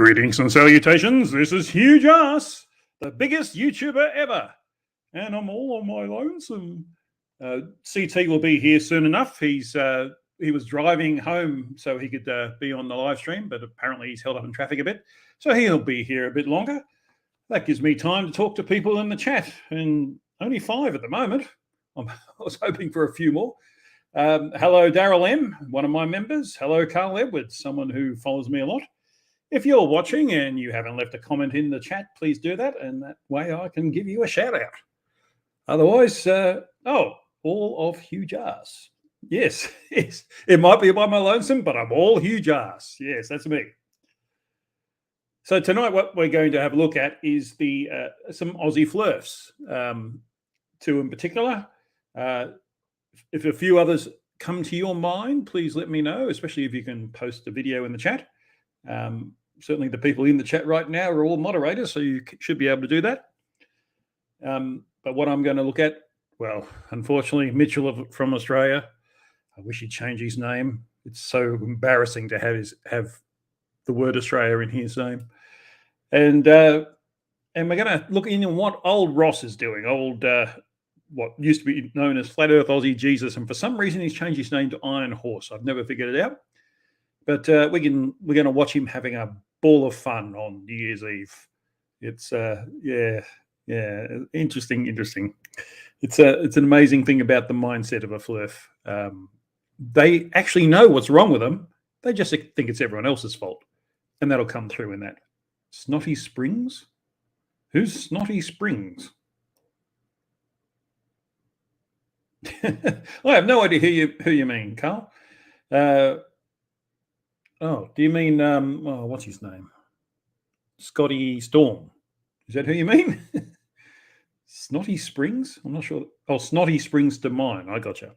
Greetings and salutations. This is HUGH JARSZ, the biggest YouTuber ever. And I'm all on my lonesome. CT will be here soon enough. He was driving home so he could be on the live stream, but apparently he's held up in traffic a bit. So he'll be here a bit longer. That gives me time to talk to people in the chat, and only 5 at the moment. I was hoping for a few more. Hello, Daryl M., one of my members. Hello, Carl Edwards, someone who follows me a lot. If you're watching and you haven't left a comment in the chat, please do that, and that way I can give you a shout out. Otherwise, all of HUGH JARSZ. Yes, yes, it might be by my lonesome, but I'm all HUGH JARSZ. Yes, that's me. So tonight, what we're going to have a look at is the some Aussie fluffs, 2 in particular. If a few others come to your mind, please let me know, especially if you can post a video in the chat. Certainly the people in the chat right now are all moderators, so you should be able to do that. But what I'm going to look at, well, unfortunately, Mitchell from Australia, I wish he'd change his name. It's so embarrassing to have the word Australia in his name. And we're going to look into what old Ross is doing, what used to be known as Flat Earth Aussie Jesus, and for some reason he's changed his name to Iron Horse. I've never figured it out. But we're going to watch him having a ball of fun on New Year's Eve. It's interesting. It's an amazing thing about the mindset of a fluff. They actually know what's wrong with them. They just think it's everyone else's fault, and that'll come through in that. Snotty Springs? Who's Snotty Springs? I have no idea who you mean, Carl. Oh, do you mean, what's his name? Scotty Storm. Is that who you mean? Snotty Springs? I'm not sure. Oh, Snotty Springs to mine. I gotcha.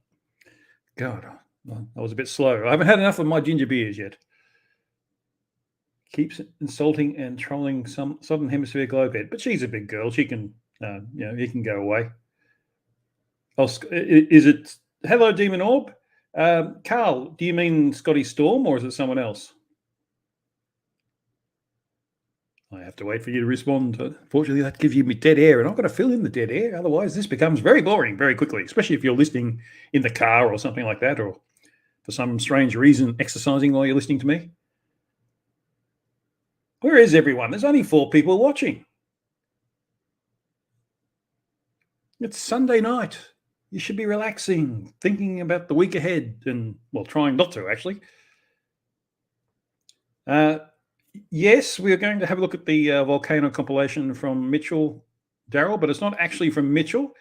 God, I was a bit slow. I haven't had enough of my ginger beers yet. Keeps insulting and trolling some Southern Hemisphere globehead. But she's a big girl. She can, he can go away. Oh, is it... Hello, Demon Orb. Carl, do you mean Scotty Storm or is it someone else? I have to wait for you to respond. Unfortunately, that gives you me dead air, and I've got to fill in the dead air. Otherwise, this becomes very boring very quickly, especially if you're listening in the car or something like that, or for some strange reason exercising while you're listening to me. Where is everyone? There's only 4 people watching. It's Sunday night. You should be relaxing, thinking about the week ahead, and, well, trying not to, actually. Yes, we are going to have a look at the volcano compilation from Mitchell, Daryl, but it's not actually from Mitchell.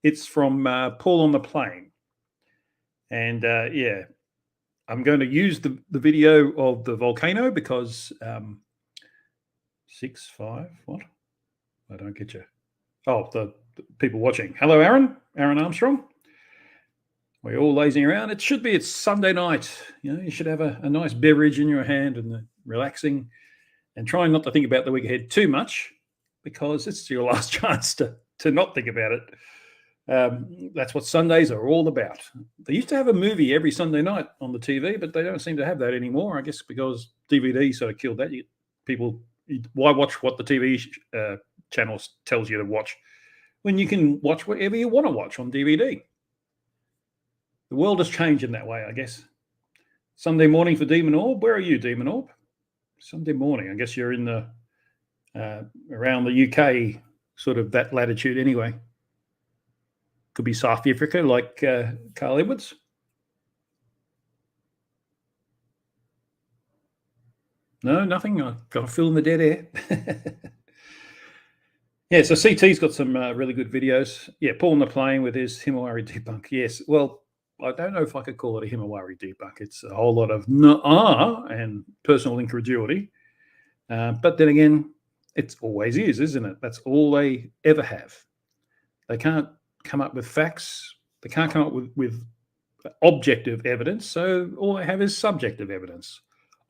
It's from Paul on the Plane. And, yeah, I'm going to use the video of the volcano because 6.5, what? I don't get you. Oh, the people watching. Hello, Aaron Armstrong. We're all lazing around. It's Sunday night. You should have a nice beverage in your hand and relaxing and trying not to think about the week ahead too much because it's your last chance to not think about it. That's what Sundays are all about. They used to have a movie every Sunday night on the TV, but they don't seem to have that anymore, I guess because DVD sort of killed that. Why watch what the TV channel tells you to watch when you can watch whatever you want to watch on DVD? The world has changed in that way, I guess. Sunday morning for Demon Orb. Where are you, Demon Orb? Sunday morning. I guess you're in the around the UK, sort of that latitude anyway. Could be South Africa, like Carl Edwards. No, nothing. I've got to fill in the dead air. Yeah, so CT's got some really good videos. Yeah, Paul on the Plane with his Himawari debunk. Yes, well, I don't know if I could call it a Himawari debunk. It's a whole lot of nah and personal incredulity. But then again, it always is, isn't it? That's all they ever have. They can't come up with facts. They can't come up with objective evidence. So all they have is subjective evidence.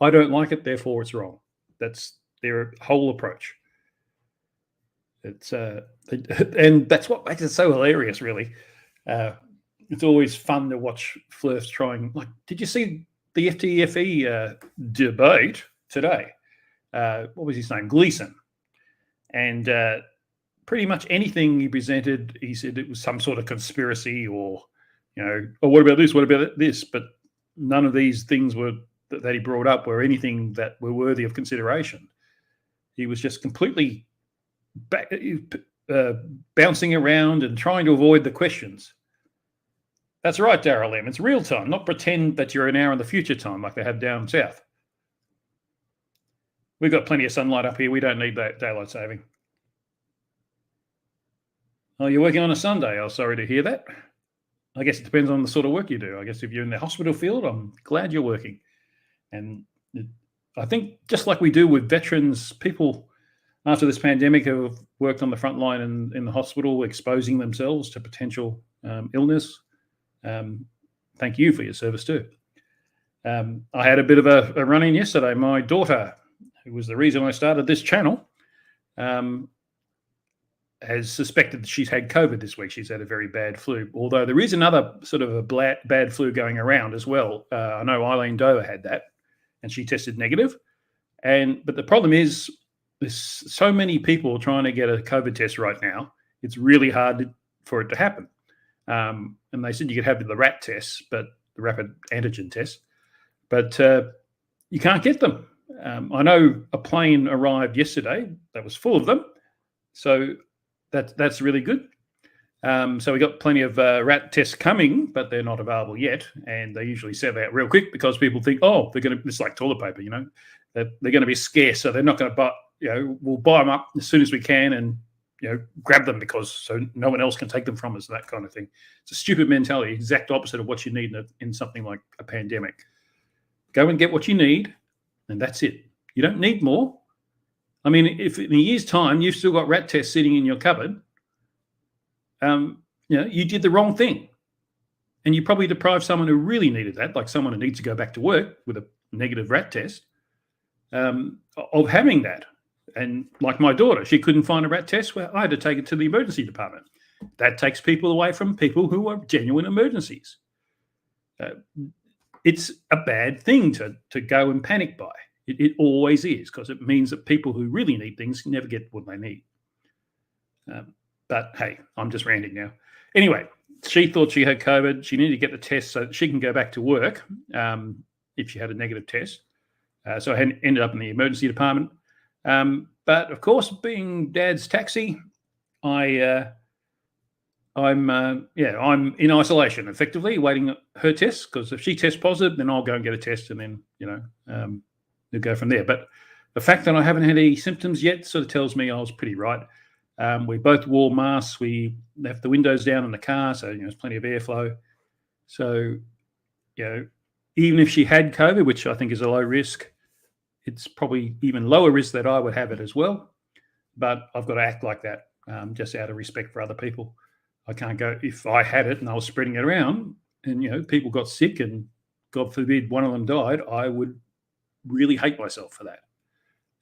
I don't like it, therefore it's wrong. That's their whole approach. It's and that's what makes it so hilarious, really. It's always fun to watch fluffs trying. Like, did you see the FTFE debate today? what was his name? Gleason. And pretty much anything he presented, he said it was some sort of conspiracy or, oh, what about this? What about this? But none of these things were that he brought up were anything that were worthy of consideration. He was just completely bouncing around and trying to avoid the questions. That's right, Daryl M. It's real time, not pretend that you're an hour in the future time like they have down south. We've got plenty of sunlight up here. We don't need that daylight saving. Oh, you're working on a Sunday. Oh, sorry to hear that. I guess it depends on the sort of work you do. I guess if you're in the hospital field, I'm glad you're working. And I think just like we do with veterans, people after this pandemic who have worked on the front line in the hospital, exposing themselves to potential illness. Thank you for your service too. I had a bit of a run-in yesterday. My daughter, who was the reason I started this channel, has suspected that she's had COVID this week. She's had a very bad flu, although there is another sort of a bad flu going around as well. I know Eileen Dover had that, and she tested negative. But the problem is there's so many people trying to get a COVID test right now. It's really hard for it to happen. And they said you could have the RAT test, but the rapid antigen test, but you can't get them. I know a plane arrived yesterday that was full of them, so that's really good. So we got plenty of RAT tests coming, but they're not available yet, and they usually sell out real quick because people think, oh, they're going to. It's like toilet paper, they're going to be scarce, so they're not going to buy. We'll buy them up as soon as we can and grab them because so no one else can take them from us. That kind of thing. It's a stupid mentality, exact opposite of what you need in something like a pandemic. Go and get what you need, and that's it. You don't need more. I mean, if in a year's time you've still got RAT tests sitting in your cupboard, you did the wrong thing. And you probably deprived someone who really needed that, like someone who needs to go back to work with a negative RAT test, of having that. And like my daughter, she couldn't find a RAT test. Well, I had to take it to the emergency department. That takes people away from people who are genuine emergencies. It's a bad thing to go and panic buy. It always is, because it means that people who really need things never get what they need. But hey, I'm just ranting now. Anyway, she thought she had COVID. She needed to get the test so that she can go back to work if she had a negative test. So I ended up in the emergency department. But of course, being Dad's taxi, I'm in isolation, effectively waiting her test, because if she tests positive, then I'll go and get a test, and then we'll go from there. But the fact that I haven't had any symptoms yet sort of tells me I was pretty right. We both wore masks. We left the windows down in the car, so there's plenty of airflow. So even if she had COVID, which I think is a low risk, it's probably even lower risk that I would have it as well. But I've got to act like that, just out of respect for other people. I can't go, if I had it and I was spreading it around and, people got sick and God forbid one of them died, I would really hate myself for that.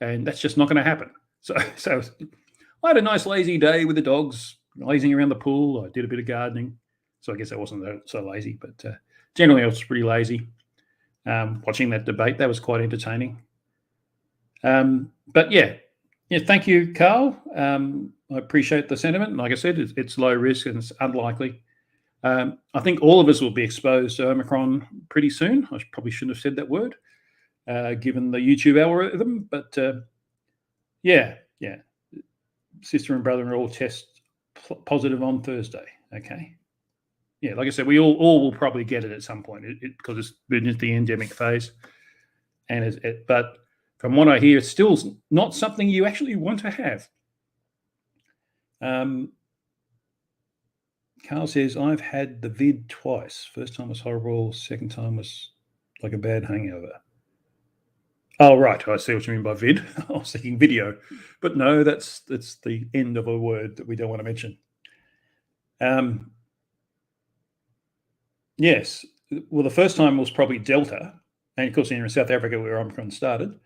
And that's just not going to happen. So I had a nice lazy day with the dogs, lazing around the pool. I did a bit of gardening. So I guess I wasn't so lazy, but generally I was pretty lazy. Watching that debate, that was quite entertaining. But thank you, Carl. I appreciate the sentiment. Like I said, it's low risk and it's unlikely. I think all of us will be exposed to Omicron pretty soon. I probably shouldn't have said that word, given the YouTube algorithm. But sister and brother-in-law test positive on Thursday. Okay. Yeah, like I said, we all will probably get it at some point because it's been at the endemic phase. But from what I hear, it's still not something you actually want to have. Carl says, I've had the vid twice. First time was horrible. Second time was like a bad hangover. Oh, right. I see what you mean by vid. I was thinking video. But no, that's the end of a word that we don't want to mention. Yes. Well, the first time was probably Delta. And, of course, in South Africa where Omicron started.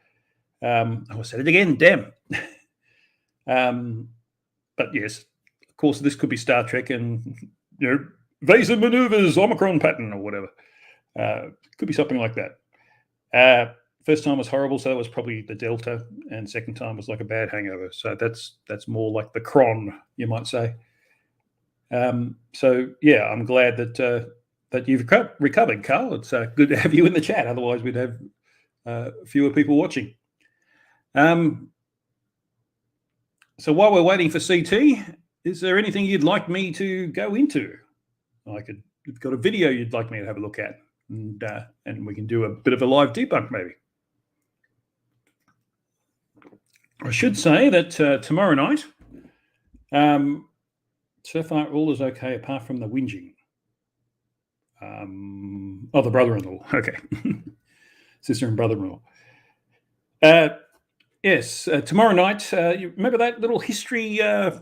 I said it again, damn. But, yes, of course, this could be Star Trek and, evasive maneuvers, Omicron pattern or whatever. Could be something like that. First time was horrible, so that was probably the Delta, and second time was like a bad hangover. So that's more like the cron, you might say. So yeah, I'm glad that you've recovered, Carl. It's good to have you in the chat. Otherwise, we'd have fewer people watching. So while we're waiting for CT, is there anything you'd like me to go into? You've got a video you'd like me to have a look at, and we can do a bit of a live debunk maybe. I should say that tomorrow night, so far all is okay apart from the whinging. The brother-in-law. Okay. Sister and brother-in-law. Yes, tomorrow night, you remember that little history live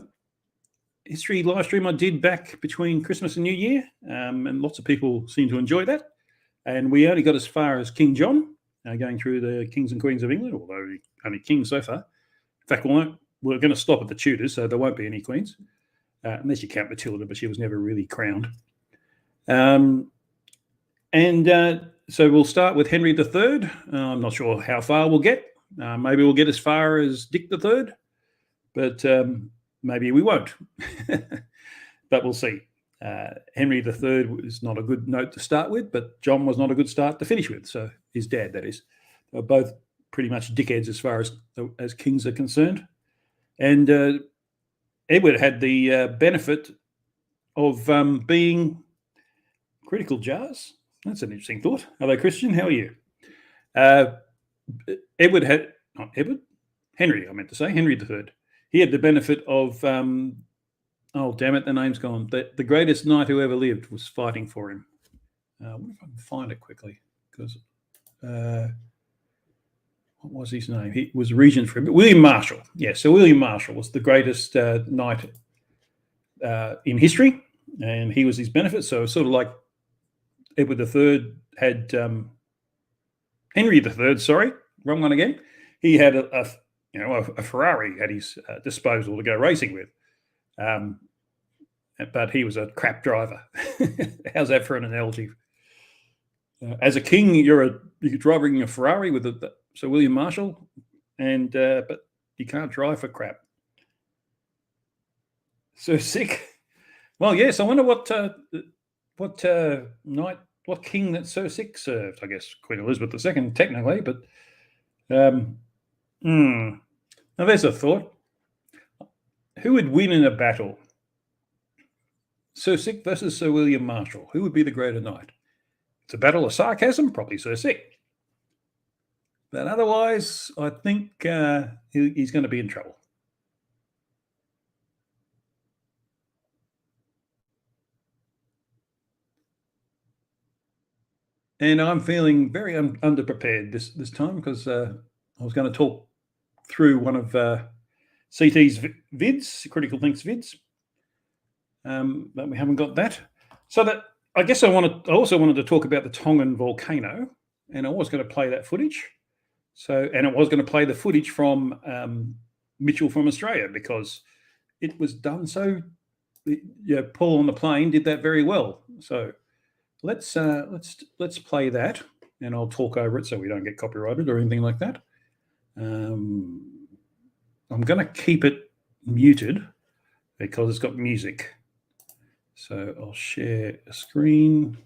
stream I did back between Christmas and New Year? And lots of people seem to enjoy that. And we only got as far as King John, going through the kings and queens of England, although only kings so far. In fact, we're going to stop at the Tudors, so there won't be any queens, unless you count Matilda, but she was never really crowned. So we'll start with Henry III. I'm not sure how far we'll get. Maybe we'll get as far as Dick III, but maybe we won't. But we'll see. Henry III was not a good note to start with, but John was not a good start to finish with. So his dad, that is. They're both pretty much dickheads as far as kings are concerned. And Edward had the benefit of being critical jars. That's an interesting thought. Hello, Christian. How are you? Henry, I meant to say, Henry III. He had the benefit of, oh, damn it, the name's gone. The greatest knight who ever lived was fighting for him. I wonder if I can find it quickly, because what was his name? He was regent for him. William Marshall. Yeah, so William Marshall was the greatest knight in history, and he was his benefit. So sort of like Edward III had Henry III, sorry, wrong one again. He had a Ferrari at his disposal to go racing with, but he was a crap driver. How's that for an analogy? As a king, you're driving a Ferrari with Sir William Marshall, and but you can't drive for crap. So sick. Well, yes. I wonder what king that Sir Sick served. I guess Queen Elizabeth II, technically, but now there's a thought. Who would win in a battle? Sir Sick versus Sir William Marshall. Who would be the greater knight? It's a battle of sarcasm, probably Sir Sick. But otherwise, I think he's going to be in trouble. And I'm feeling very underprepared this time, because I was going to talk through one of CT's vids, Critical Thinks vids, but we haven't got that. So that I guess I also wanted to talk about the Tongan volcano, and I was going to play that footage. And I was going to play the footage from Mitchell from Australia, because it was done so. Paul on the plane did that very well. So let's play that, and I'll talk over it so we don't get copyrighted or anything like that. I'm going to keep it muted because it's got music. So I'll share a screen,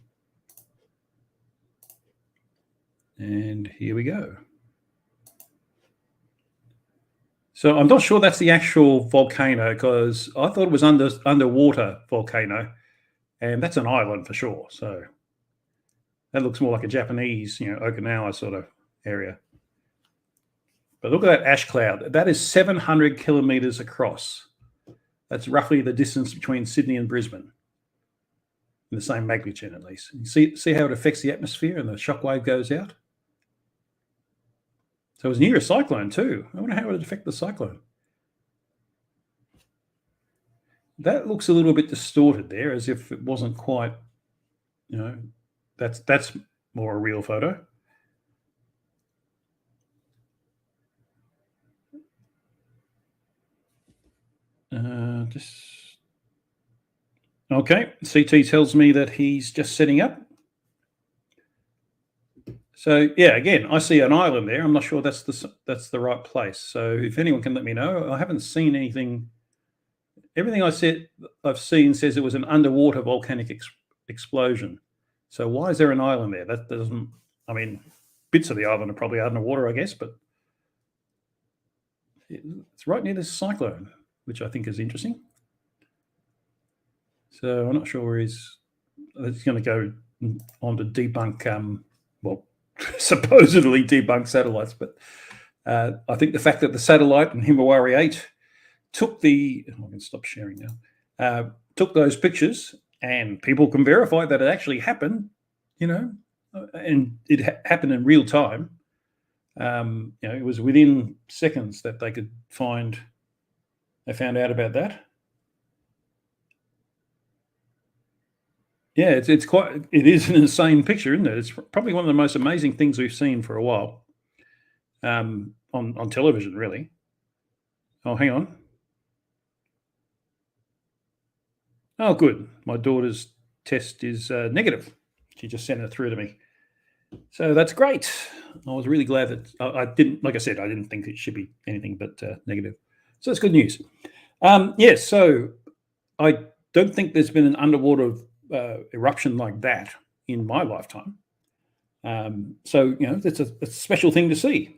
and here we go. So I'm not sure that's the actual volcano, because I thought it was underwater volcano, and that's an island for sure. So that looks more like a Japanese, Okinawa sort of area. But look at that ash cloud. That is 700 kilometers across. That's roughly the distance between Sydney and Brisbane, in the same magnitude at least. You see how it affects the atmosphere and the shockwave goes out? So it was near a cyclone too. I wonder how it would affect the cyclone. That looks a little bit distorted there, as if it wasn't quite, that's more a real photo. Okay, CT tells me that he's just setting up. So yeah, again, I see an island there. I'm not sure that's the right place. So if anyone can let me know, I haven't seen anything. Everything I've seen says it was an underwater volcanic explosion. So why is there an island there? That doesn't. I mean, bits of the island are probably underwater, I guess, but it's right near this cyclone, which I think is interesting. So I'm not sure where he's going to go on to debunk, well, supposedly debunk satellites. But I think the fact that the satellite in Himawari 8 took I can stop sharing now, took those pictures, and people can verify that it actually happened, and it happened in real time. It was within seconds that they found out about that. Yeah, it is an insane picture, isn't it? It's probably one of the most amazing things we've seen for a while on television, really. Oh, hang on. Oh, good. My daughter's test is negative. She just sent it through to me. So that's great. I was really glad that I didn't, like I said, I didn't think it should be anything but negative. So that's good news. Yes, so I don't think there's been an underwater eruption like that in my lifetime. So, it's a special thing to see.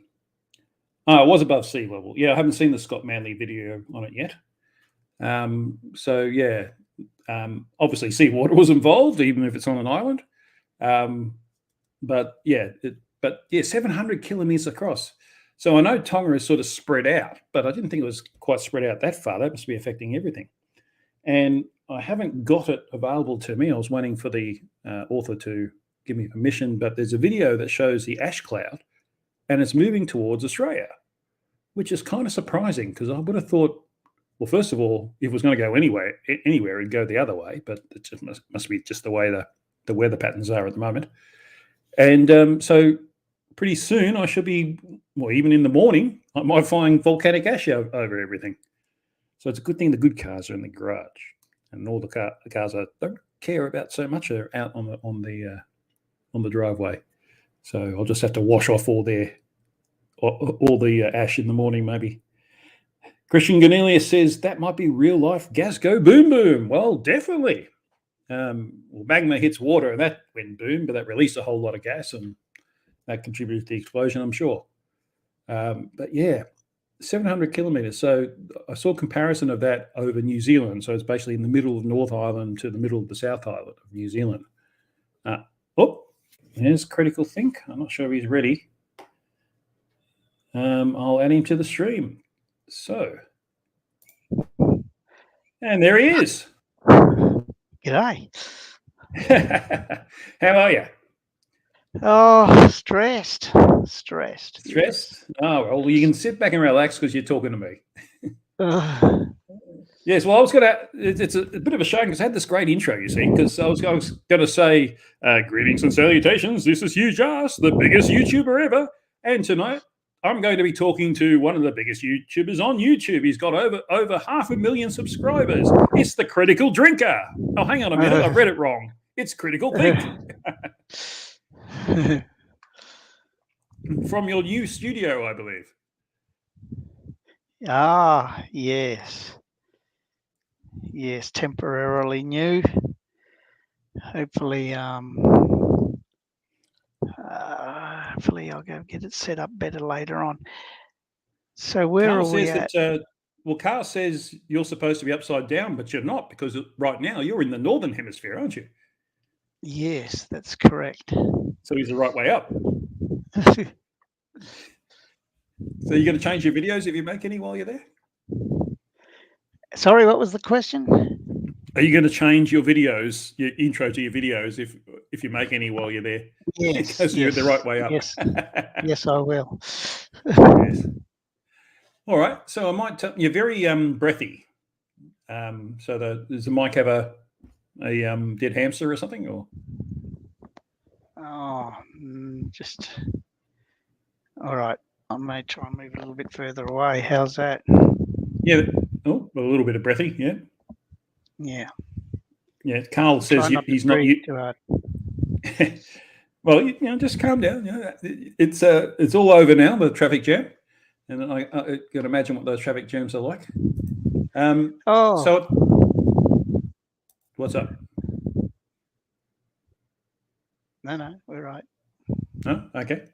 It was above sea level. Yeah, I haven't seen the Scott Manley video on it yet. So, yeah, obviously seawater was involved, even if it's on an island. But 700 kilometers across. So I know Tonga is sort of spread out, but I didn't think it was quite spread out that far. That must be affecting everything. And I haven't got it available to me. I was waiting for the author to give me permission, but there's a video that shows the ash cloud, and it's moving towards Australia, which is kind of surprising because I would have thought, well, first of all, if it was going to go anywhere, it'd go the other way, but it just must be just the way the weather patterns are at the moment. And so pretty soon I should be, well, even in the morning, I might find volcanic ash over everything. So it's a good thing the good cars are in the garage, and all the cars I don't care about so much are out on the driveway. So I'll just have to wash off all the ash in the morning, maybe. Christian Cornelius says that might be real life gas go boom boom. Well, definitely. Magma hits water and that went boom, but that released a whole lot of gas and that contributed to the explosion, I'm sure. But yeah, 700 kilometers. So I saw a comparison of that over New Zealand. So it's basically in the middle of North Island to the middle of the South Island of New Zealand. There's Critical Think. I'm not sure if he's ready. I'll add him to the stream. So, and there he is. G'day. How are you? Oh, stressed. Stressed? Oh, well, you can sit back and relax because you're talking to me. Yes, well, I was going to, it's a bit of a shame because I had this great intro, you see, because I was going to say, greetings and salutations, this is HUGH JARSZ, the biggest YouTuber ever, and tonight I'm going to be talking to one of the biggest YouTubers on YouTube. He's got over 500,000 subscribers. It's the Critical Drinker. Oh, hang on a minute, I read it wrong. It's Critical Think. From your new studio, I believe. Ah, yes. Yes, temporarily new. Hopefully, hopefully I'll go get it set up better later on. So where Carl are we says at? that, Carl says you're supposed to be upside down, but you're not, because right now you're in the northern hemisphere, aren't you? Yes, that's correct. So he's the right way up. So you're going to change your videos if you make any while you're there? Sorry, what was the question? Are you going to change your videos, your intro to your videos, if you make any while you're there? Yes. Because you're the right way up. Yes, yes, I will. Yes. All right. So I might tell you're very breathy. So does the mic have a dead hamster or something, or? Oh, just all right. I may try and move a little bit further away. How's that? Yeah. Oh, a little bit of breathy. Yeah. Yeah. Yeah. Carl says he's not. Well, just calm down. It's all over now, the traffic jam, and I can imagine what those traffic jams are like. So what's up? No, we're right. No, okay.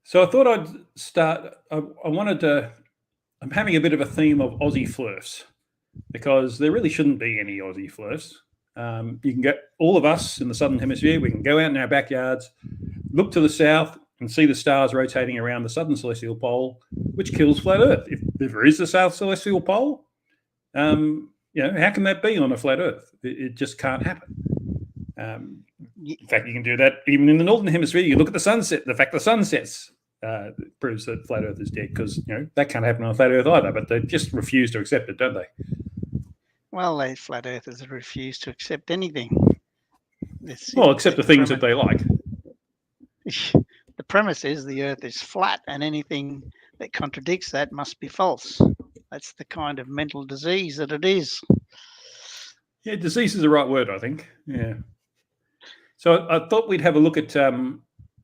So I thought I'd start. I wanted to. I'm having a bit of a theme of Aussie fluffs because there really shouldn't be any Aussie fluffs. You can get all of us in the southern hemisphere. We can go out in our backyards, look to the south, and see the stars rotating around the southern celestial pole, which kills flat Earth. If there is a south celestial pole, how can that be on a flat Earth? It just can't happen. In fact, you can do that even in the northern hemisphere. You look at the sunset. The fact the sun sets proves that flat Earth is dead because that can't happen on a flat Earth either. But they just refuse to accept it, don't they? Well, they flat earthers refuse to accept anything. Except the things that they like. The premise is the Earth is flat, and anything that contradicts that must be false. That's the kind of mental disease that it is. Yeah, disease is the right word, I think. Yeah. So I thought we'd have a look at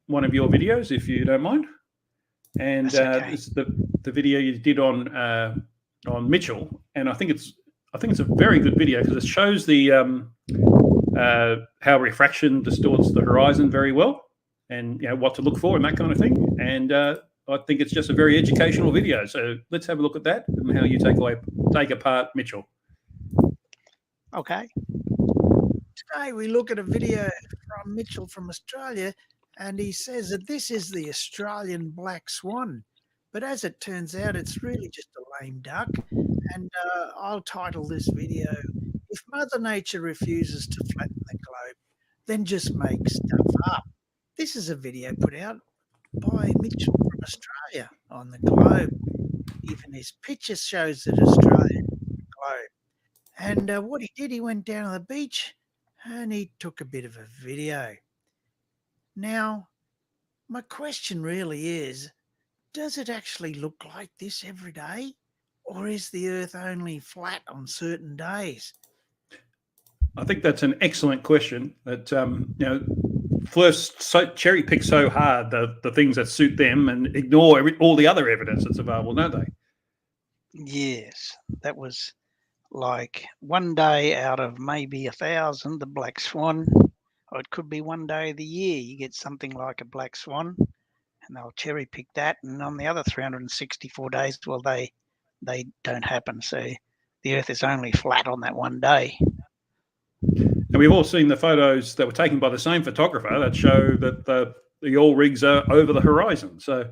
one of your videos, if you don't mind. And okay. This is the video you did on Mitchell, and I think it's a very good video because it shows the how refraction distorts the horizon very well, and what to look for and that kind of thing. And I think it's just a very educational video. So let's have a look at that and how you take apart Mitchell. Okay. Today we look at a video from Mitchell from Australia, and he says that this is the Australian black swan. But as it turns out, it's really just a lame duck. And I'll title this video, "If Mother Nature refuses to flatten the globe, then just make stuff up." This is a video put out by Mitchell from Australia on the globe. Even his picture shows that Australian globe. And what he did, he went down to the beach and he took a bit of a video. Now, my question really is, does it actually look like this every day? Or is the Earth only flat on certain days? I think that's an excellent question. That fluffs cherry pick so hard the things that suit them and ignore all the other evidence that's available, don't they? Yes, that was like one day out of maybe 1,000, the black swan, or it could be one day of the year you get something like a black swan, and they'll cherry pick that, and on the other 364 days, well, they don't happen. So the Earth is only flat on that one day. And we've all seen the photos that were taken by the same photographer that show that the oil rigs are over the horizon. So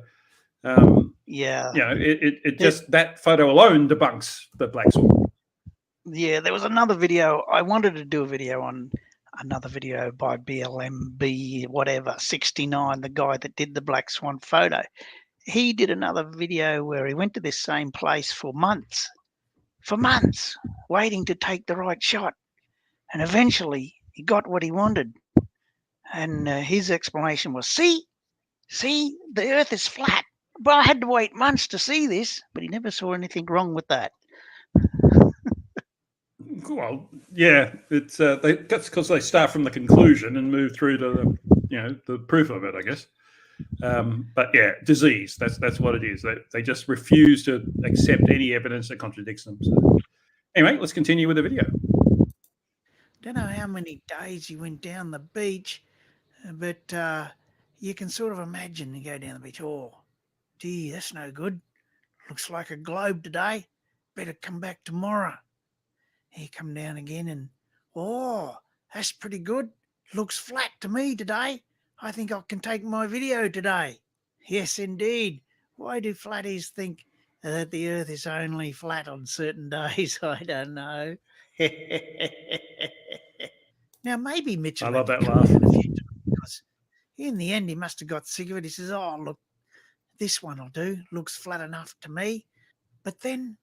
it just that photo alone debunks the black swan. Yeah, there was another video. I wanted to do a video on another video by BLMB, whatever, 69, the guy that did the black swan photo. He did another video where he went to this same place for months, waiting to take the right shot. And eventually he got what he wanted. And his explanation was, see, the Earth is flat. But I had to wait months to see this, but he never saw anything wrong with that. Well, yeah, it's that's because they start from the conclusion and move through to the proof of it, I guess. But yeah, disease. That's what it is. They just refuse to accept any evidence that contradicts them. So, anyway, let's continue with the video. Don't know how many days he went down the beach, but you can sort of imagine you go down the beach. Oh, gee, that's no good. Looks like a globe today. Better come back tomorrow. He come down again and, oh, that's pretty good. Looks flat to me today. I think I can take my video today. Yes, indeed. Why do flatties think that the Earth is only flat on certain days? I don't know. Now, maybe Mitchell... I love that laugh. Because in the end, he must have got sick of it. He says, oh, look, this one will do. Looks flat enough to me. But then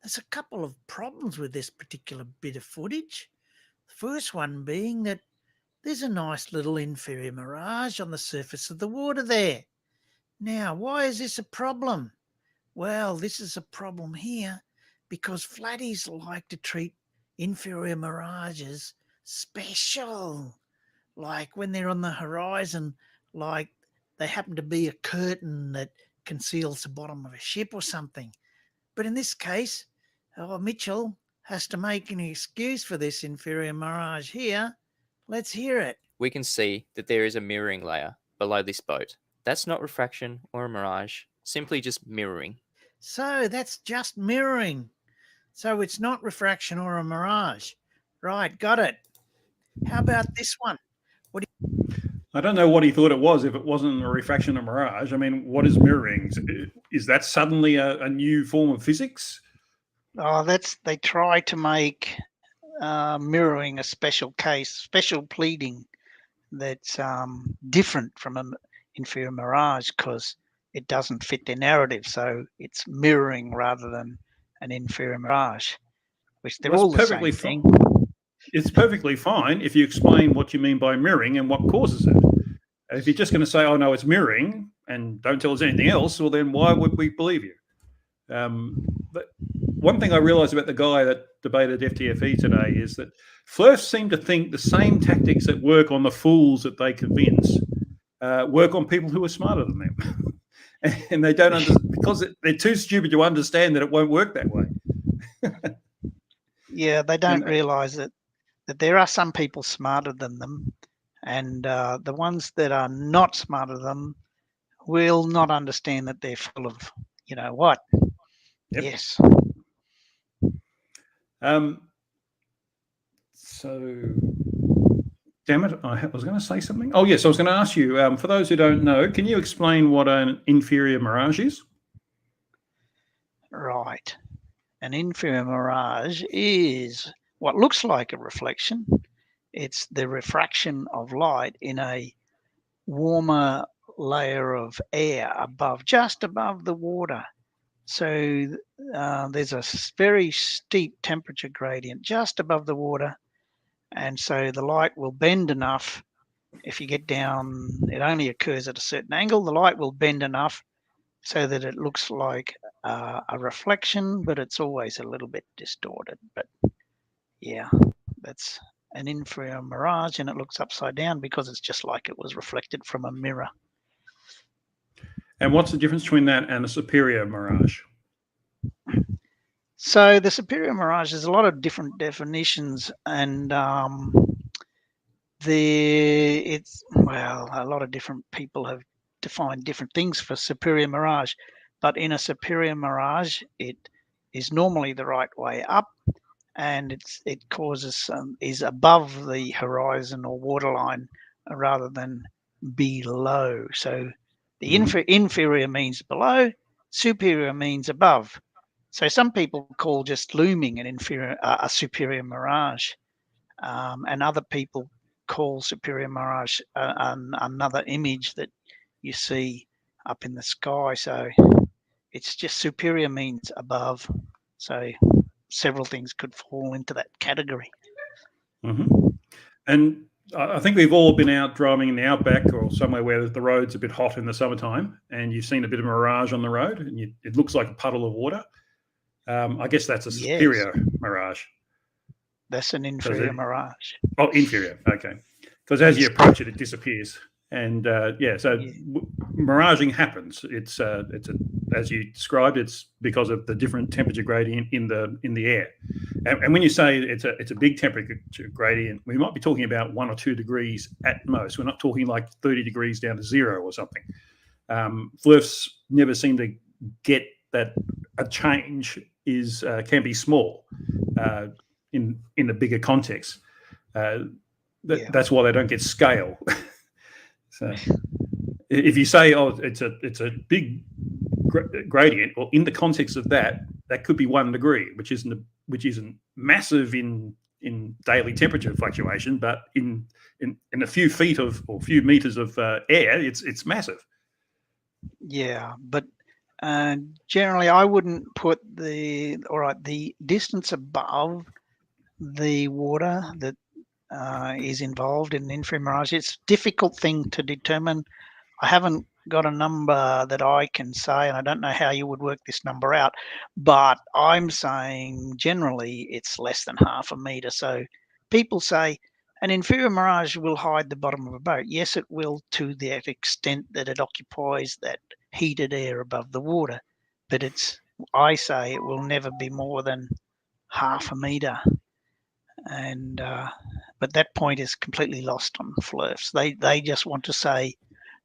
there's a couple of problems with this particular bit of footage. The first one being that there's a nice little inferior mirage on the surface of the water there. Now, why is this a problem? Well, this is a problem here because flatties like to treat inferior mirages special. like when they're on the horizon, like they happen to be a curtain that conceals the bottom of a ship or something. But in this case, Mitchell has to make an excuse for this inferior mirage here. Let's hear it. We can see that there is a mirroring layer below this boat. That's not refraction or a mirage, simply just mirroring. So that's just mirroring. So it's not refraction or a mirage. Right, got it. How about this one? I don't know what he thought it was if it wasn't a refraction or mirage. I mean, what is mirroring? Is that suddenly a new form of physics? Oh, they try to make mirroring a special case, special pleading that's different from an inferior mirage because it doesn't fit their narrative. So it's mirroring rather than an inferior mirage, which they're all the same thing. It's perfectly fine if you explain what you mean by mirroring and what causes it. If you're just going to say, oh, no, it's mirroring and don't tell us anything else, well, then why would we believe you? But one thing I realized about the guy that debated FTFE today is that fluffs seem to think the same tactics that work on the fools that they convince work on people who are smarter than them. And they don't understand because they're too stupid to understand that it won't work that way. Yeah, they don't realize that there are some people smarter than them, and the ones that are not smarter than them will not understand that they're full of, you know what? Yep. Yes. So, damn it, I was going to say something. Oh, yes, I was going to ask you, for those who don't know, can you explain what an inferior mirage is? Right. An inferior mirage is what looks like a reflection. It's the refraction of light in a warmer layer of air above, just above the water. So there's a very steep temperature gradient just above the water. And so the light will bend enough. If you get down, it only occurs at a certain angle. The light will bend enough so that it looks like a reflection, but it's always a little bit distorted. But yeah, that's an inferior mirage, and it looks upside down because it's just like it was reflected from a mirror. And what's the difference between that and a superior mirage? So the superior mirage, there's a lot of different definitions, and a lot of different people have defined different things for superior mirage. But in a superior mirage, it is normally the right way up, and it is above the horizon or waterline rather than below. So the inferior means below, superior means above. So some people call just looming a superior mirage, and other people call superior mirage another image that you see up in the sky. So it's just superior means above. So several things could fall into that category. Mm-hmm. And I think we've all been out driving in the outback or somewhere where the road's a bit hot in the summertime, and you've seen a bit of mirage on the road, and it looks like a puddle of water. I guess that's a superior mirage. That's an inferior mirage. Oh, inferior. Okay. Because as you approach it, it disappears. And miraging happens. It's as you described, it's because of the different temperature gradient in the air. And when you say it's a big temperature gradient, we might be talking about 1 or 2 degrees at most. We're not talking like 30 degrees down to 0 or something. Fluffs never seem to get that a change can be small in the bigger context. That's why they don't get scale. So if you say, oh, it's a big gradient, well, in the context of that could be 1 degree, which isn't massive in daily temperature fluctuation, but in a few feet or few meters of air, it's massive. Yeah, but generally, I wouldn't put the distance above the water that is involved in inferior mirage. It's a difficult thing to determine. I haven't got a number that I can say, and I don't know how you would work this number out, but I'm saying generally it's less than half a meter. So people say An inferior mirage will hide the bottom of a boat. Yes, it will to that extent that it occupies that heated air above the water. But I say it will never be more than half a metre. And but that point is completely lost on fluffs. They just want to say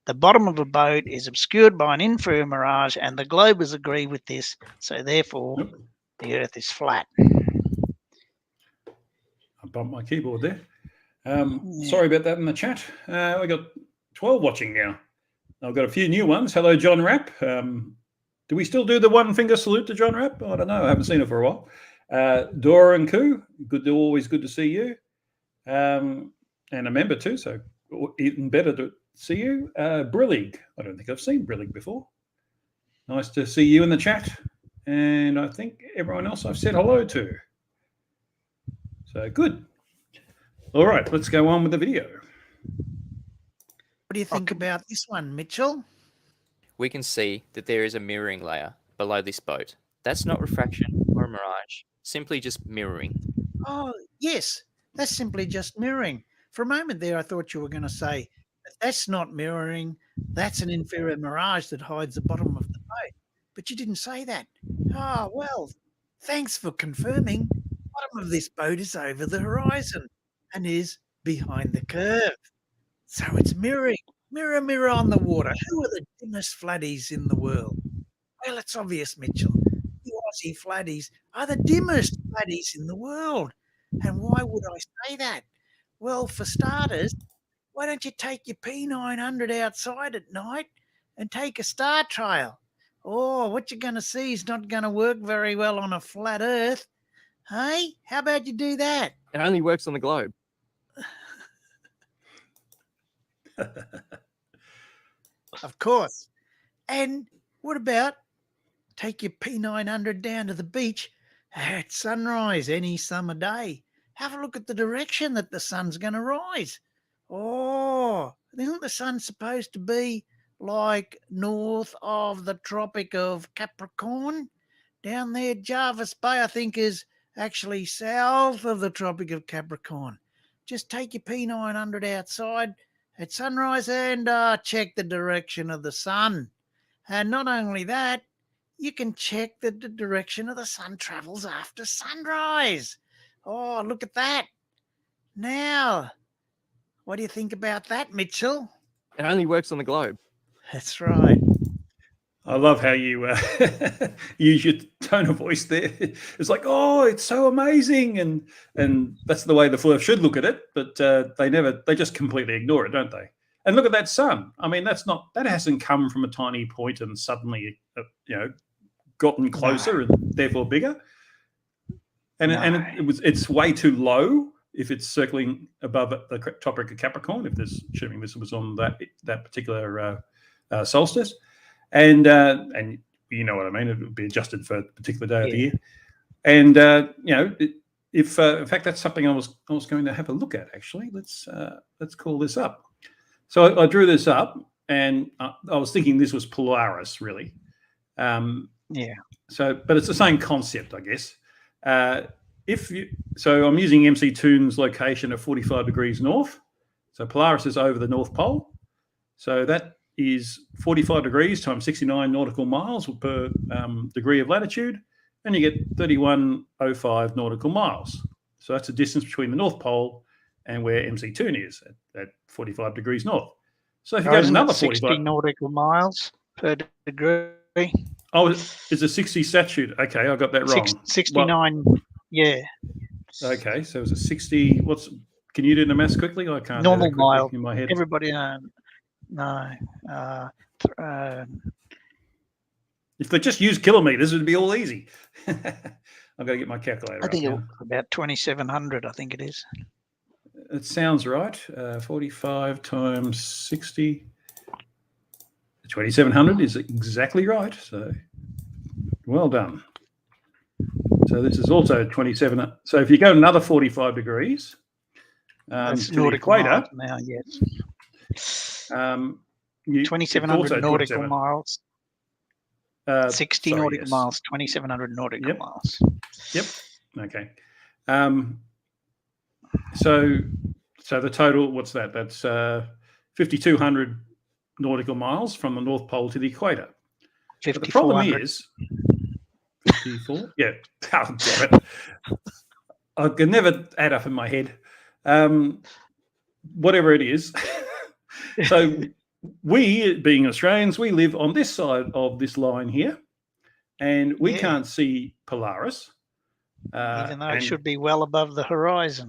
the bottom of a boat is obscured by an inferior mirage, and the globers agree with this. So therefore, the Earth is flat. I bumped my keyboard there. Sorry about that in the chat. We got 12 watching now. I've got a few new ones. Hello, John Rapp. Do we still do the one finger salute to John Rapp? I don't know. I haven't seen it for a while. Dora and Koo, always good to see you. And a member too, so even better to see you. Brillig. I don't think I've seen Brillig before. Nice to see you in the chat. And I think everyone else I've said hello to. So good. All right, let's go on with the video. What do you think about this one, Mitchell? We can see that there is a mirroring layer below this boat. That's not refraction or a mirage, simply just mirroring. Oh, yes, that's simply just mirroring. For a moment there, I thought you were going to say, that's not mirroring, that's an inferior mirage that hides the bottom of the boat. But you didn't say that. Oh, well, thanks for confirming. The bottom of this boat is over the horizon and is behind the curve. So it's mirroring. Mirror, mirror on the water. Who are the dimmest floodies in the world? Well, it's obvious, Mitchell. The Aussie floodies are the dimmest floodies in the world. And why would I say that? Well, for starters, why don't you take your P900 outside at night and take a star trail? Oh, what you're going to see is not going to work very well on a flat Earth. Hey, how about you do that? It only works on the globe. Of course. And what about take your P900 down to the beach at sunrise any summer day? Have a look at the direction that the sun's going to rise. Oh, isn't the sun supposed to be like north of the Tropic of Capricorn? Down there, Jarvis Bay, I think, is actually south of the Tropic of Capricorn. Just take your P900 outside at sunrise and check the direction of the sun. And not only that, you can check that the direction of the sun travels after sunrise. Oh, look at that. Now, what do you think about that, Mitchell? It only works on the globe. That's right. I love how you use your tone of voice there. It's like, oh, it's so amazing, and that's the way the fluff should look at it. But they just completely ignore it, don't they? And look at that sun. I mean, that hasn't come from a tiny point and suddenly gotten closer and therefore bigger. And it's way too low if it's circling above the Tropic of Capricorn. Assuming this was on that particular solstice. And you know what I mean. It would be adjusted for a particular day of the year. And if in fact that's something I was going to have a look at. Actually, let's call this up. So I drew this up, and I was thinking this was Polaris, really. So, but it's the same concept, I guess. So I'm using MC Toon's location at 45 degrees north. So Polaris is over the North Pole. So that is 45 degrees times 69 nautical miles per degree of latitude, and you get 3105 nautical miles. So that's the distance between the North Pole and where MC Toon is at 45 degrees north. So if you go to another 60 45 nautical miles per degree. Oh, it's a 60 statute. Okay, I got that wrong. 69, yeah. Okay, so it's a 60. Can you do the maths quickly? I can't. Normal do that mile. in my head. Everybody, no. If they just use kilometers, it'd be all easy. I've got to get my calculator. I think up now. about 2,700. I think it is. It sounds right. 45 times 60. 2,700 is exactly right. So well done. So this is also 27. So if you go another 45 degrees That's to the nautical equator, miles now, yes. 2,700 nautical miles. 60 nautical miles, 2,700 nautical miles. Yep. Okay. So So the total, what's that? That's 5,200 nautical miles from the North Pole to the equator. But the problem 5,400. is 54. Yeah. Oh, damn it. I can never add up in my head. Whatever it is. So we, being Australians, we live on this side of this line here, and we Yeah. can't see Polaris. Even though it and- should be well above the horizon.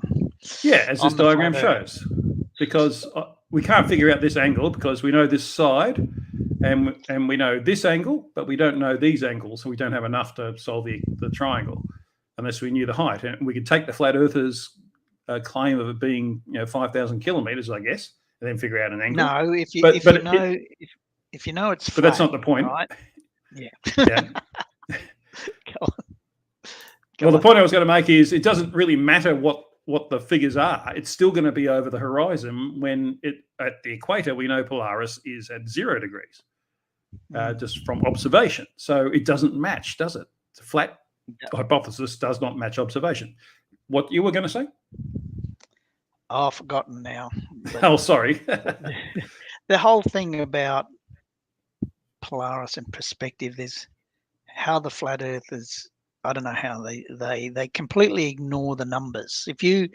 Yeah, as this on the diagram flat Earth. shows, because we can't figure out this angle because we know this side and we know this angle, but we don't know these angles, so we don't have enough to solve the triangle unless we knew the height. And we could take the flat earthers' claim of it being 5,000 kilometers, I guess, and then figure out an angle. No, if you But- if but you know if you know it's But that's flat, not the point. right? Yeah. Yeah. Go on. Go Well, the on. point I was going to make is it doesn't really matter what the figures are. It's still going to be over the horizon when at the equator, we know Polaris is at 0 degrees, just from observation. So it doesn't match, does it? It's a flat hypothesis does not match observation. What you were going to say? Oh, I've forgotten now. But Oh, sorry. the whole thing about Polaris and perspective is how the flat earthers, I don't know how they completely ignore the numbers. If you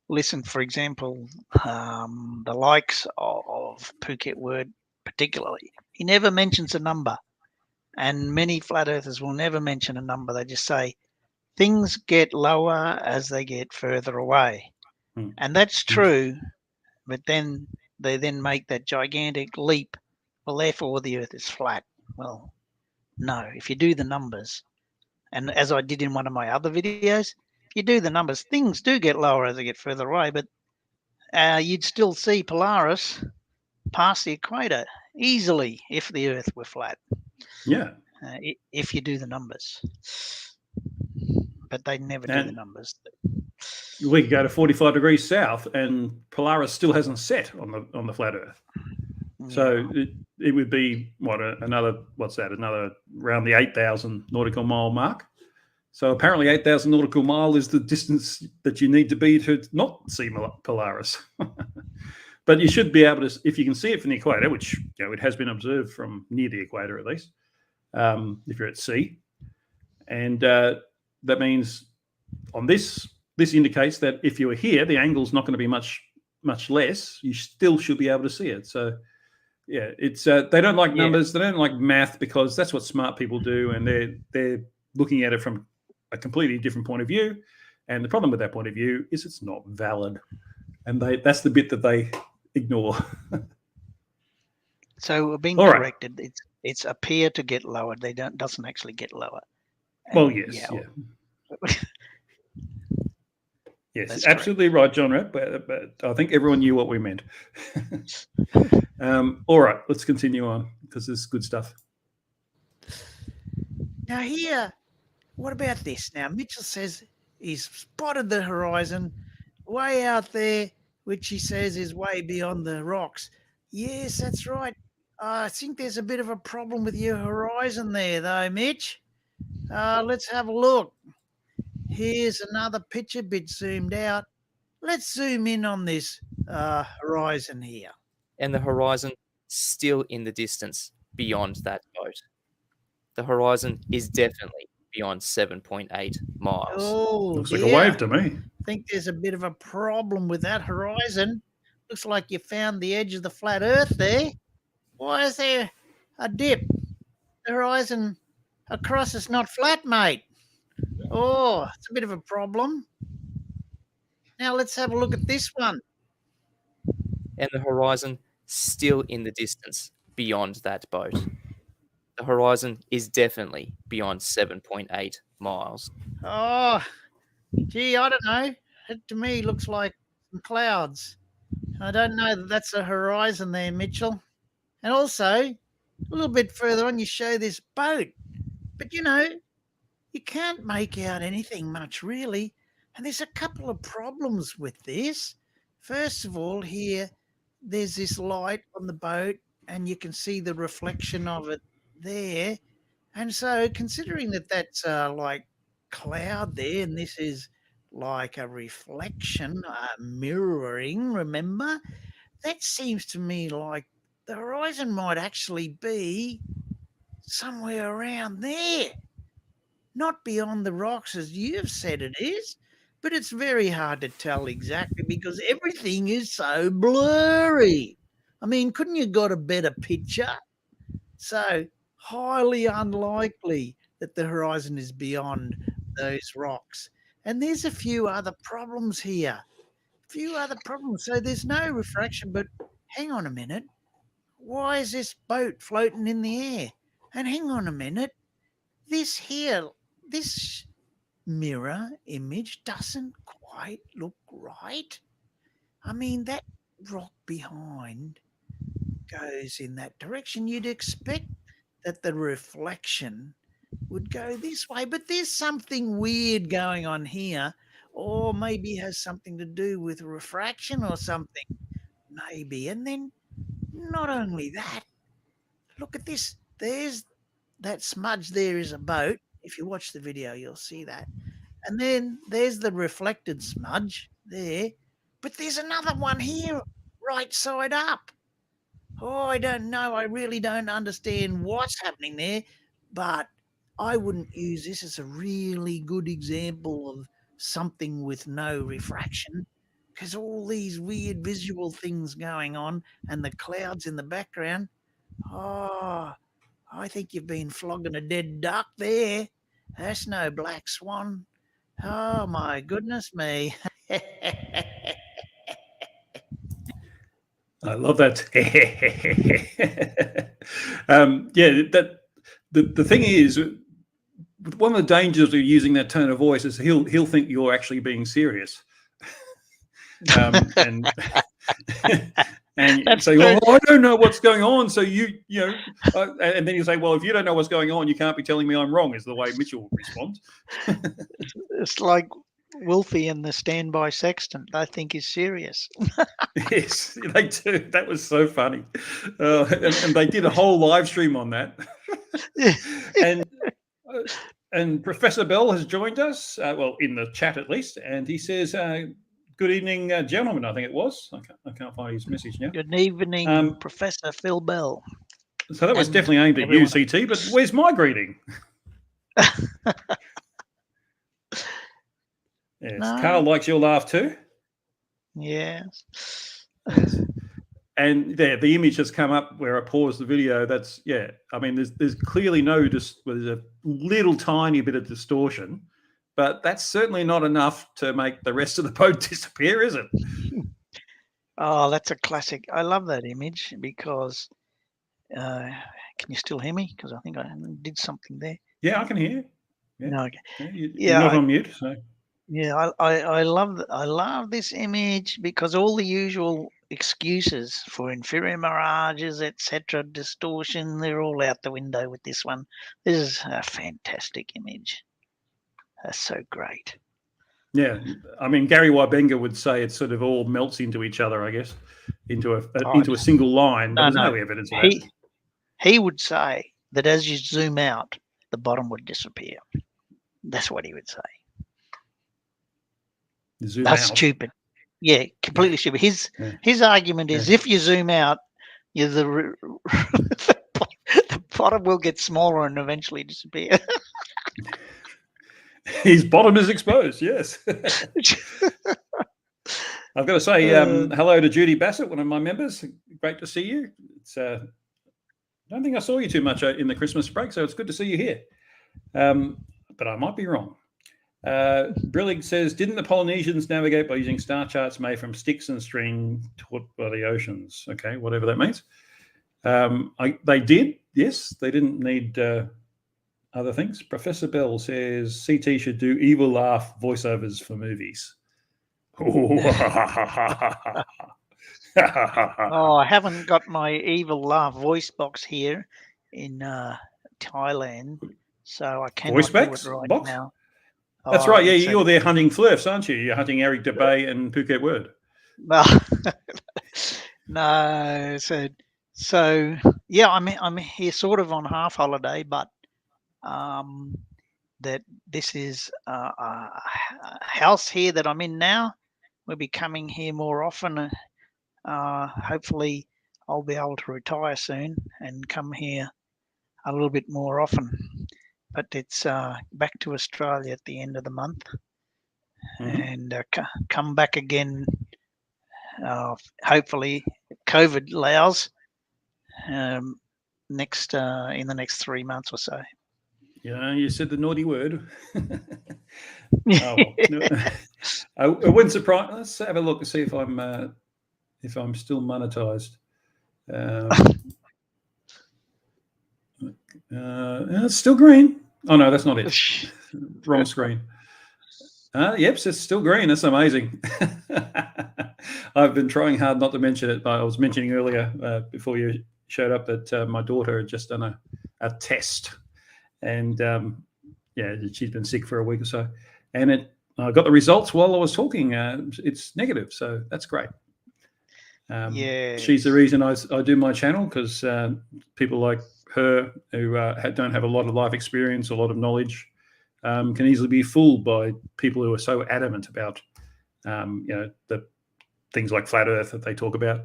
listen, for example, the likes of Phuket Word particularly, he never mentions a number. And many flat earthers will never mention a number. They just say things get lower as they get further away. Hmm. And that's true, but then they then make that gigantic leap. Well, therefore the earth is flat. Well, no, if you do the numbers, and as I did in one of my other videos, if you do the numbers, things do get lower as they get further away, but you'd still see Polaris past the equator easily if the earth were flat, Yeah. if you do the numbers. But they never do the And- numbers. We could go to 45 degrees south and Polaris still hasn't set on the flat Earth. So it would be another around the 8,000 nautical mile mark. So apparently 8,000 nautical mile is the distance that you need to be to not see Polaris. But you should be able to, if you can see it from the equator, which it has been observed from near the equator at least, if you're at sea, and that means on this indicates that if you were here, the angle's not going to be much less. You still should be able to see it. So yeah, it's they don't like numbers, they don't like math because that's what smart people do, and they're looking at it from a completely different point of view. And the problem with that point of view is it's not valid, and that's the bit that they ignore. So we're being All right. corrected. It's appear to get lower. Doesn't actually get lower. Well, And, yes, yeah. Yes, That's absolutely right, John Rapp, but I think everyone knew what we meant. All right, let's continue on because this is good stuff. Now here, what about this? Now Mitchell says he's spotted the horizon way out there, which he says is way beyond the rocks. Yes, that's right. I think there's a bit of a problem with your horizon there, though, Mitch. Let's have a look. Here's another picture, bit zoomed out. Let's zoom in on this horizon here. And the horizon still in the distance beyond that boat. The horizon is definitely beyond 7.8 miles. Oh, Looks like dear. a wave to me. I think there's a bit of a problem with that horizon. Looks like you found the edge of the flat Earth there. Why is there a dip? The horizon across is not flat, mate. Oh, it's a bit of a problem. Now let's have a look at this one. And the horizon still in the distance beyond that boat. The horizon is definitely beyond 7.8 miles. Oh, gee, I don't know. It to me looks like some clouds. I don't know that that's a horizon there, Mitchell. And also, a little bit further on, you show this boat. But you can't make out anything much really. And there's a couple of problems with this. First of all, here, there's this light on the boat and you can see the reflection of it there. And so considering that that's like cloud there and this is like a reflection, mirroring, remember? That seems to me like the horizon might actually be somewhere around there. Not beyond the rocks as you've said it is, but it's very hard to tell exactly because everything is so blurry. I mean, couldn't you got a better picture? So highly unlikely that the horizon is beyond those rocks. And there's a few other problems here. So there's no refraction, but hang on a minute. Why is this boat floating in the air? And hang on a minute. This mirror image doesn't quite look right. I mean, that rock behind goes in that direction. You'd expect that the reflection would go this way, but there's something weird going on here, or maybe has something to do with refraction or something, maybe. And then not only that, look at this. There's that smudge there is a boat. If you watch the video, you'll see that. And then there's the reflected smudge there. But there's another one here, right side up. Oh, I don't know. I really don't understand what's happening there. But I wouldn't use this as a really good example of something with no refraction, because all these weird visual things going on and the clouds in the background. Oh, I think you've been flogging a dead duck there. That's no black swan. Oh, my goodness me. I love that. Yeah, that the thing is, one of the dangers of using that tone of voice is he'll think you're actually being serious, and you say, "Oh, I don't know what's going on." So and then you say, "Well, if you don't know what's going on, you can't be telling me I'm wrong." Is the way Mitchell responds. It's like Wolfie and the standby sextant. I think is serious. Yes, they do. That was so funny, and they did a whole live stream on that. And Professor Bell has joined us, well, in the chat at least, and he says, "Good evening, gentlemen." I think it was. I can't find his message now. Good evening, Professor Phil Bell. So that was And definitely aimed at you, everyone. CT. But where's my greeting? Yes, No. Carl likes your laugh too. Yes. And there, the image has come up where I paused the video. That's I mean, there's clearly there's a little tiny bit of distortion, but that's certainly not enough to make the rest of the boat disappear, is it? Oh, that's a classic. I love that image because can you still hear me? Because I think I did something there. Yeah, I can hear you. Yeah. No, okay. You're not on mute, so. Yeah, I love this image because all the usual excuses for inferior mirages, etc., distortion, they're all out the window with this one. This is a fantastic image. That's so great. Yeah, I mean, Gary Wybenga would say it sort of all melts into each other, I guess, into a single line. But there's no evidence of that. He would say that as you zoom out, the bottom would disappear. That's what he would say. That's stupid. Yeah, completely stupid. His argument is if you zoom out, the bottom will get smaller and eventually disappear. His bottom is exposed, yes. I've got to say hello to Judy Bassett, one of my members. Great to see you. I don't think I saw you too much in the Christmas break, so it's good to see you here. But I might be wrong. Brillig says, didn't the Polynesians navigate by using star charts made from sticks and string taught by the oceans? Okay, whatever that means. They did, yes. They didn't need other things. Professor Bell says CT should do evil laugh voiceovers for movies. Oh, I haven't got my evil laugh voice box here in Thailand, so I cannot do it right now. That's right. Yeah, you're there hunting fluffs, aren't you? You're hunting Eric DeBay and Phuket Word. No, no. So yeah, I'm here sort of on half holiday, but that this is a house here that I'm in now. We'll be coming here more often. Hopefully, I'll be able to retire soon and come here a little bit more often. But it's back to Australia at the end of the month, and come back again. Hopefully, COVID allows. Next in the next 3 months or so. Yeah, you said the naughty word. Oh, it wouldn't surprise. Let's have a look and see if I'm still monetized. It's still green. Oh no, that's not it. Wrong screen. Yep, it's still green. That's amazing. I've been trying hard not to mention it, but I was mentioning earlier before you showed up that my daughter had just done a test, and she's been sick for a week or so, and I got the results while I was talking. It's negative, so that's great. She's the reason I do my channel, because people like her who don't have a lot of life experience, a lot of knowledge, can easily be fooled by people who are so adamant about the things like flat Earth that they talk about.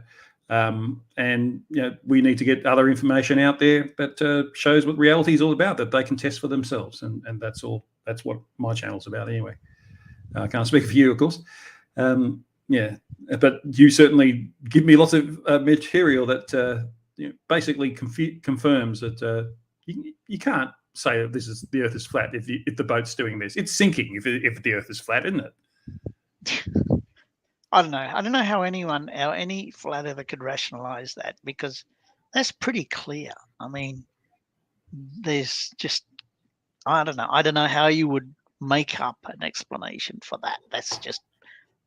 And we need to get other information out there that shows what reality is all about, that they can test for themselves, and that's all. That's what my channel's about anyway. I can't speak for you, of course. But you certainly give me lots of material that basically confirms that you can't say that the Earth is flat if the boat's doing this. It's sinking if the Earth is flat, isn't it? I don't know how any flat earther could rationalize that, because that's pretty clear. I mean, there's just, I don't know how you would make up an explanation for that. That's just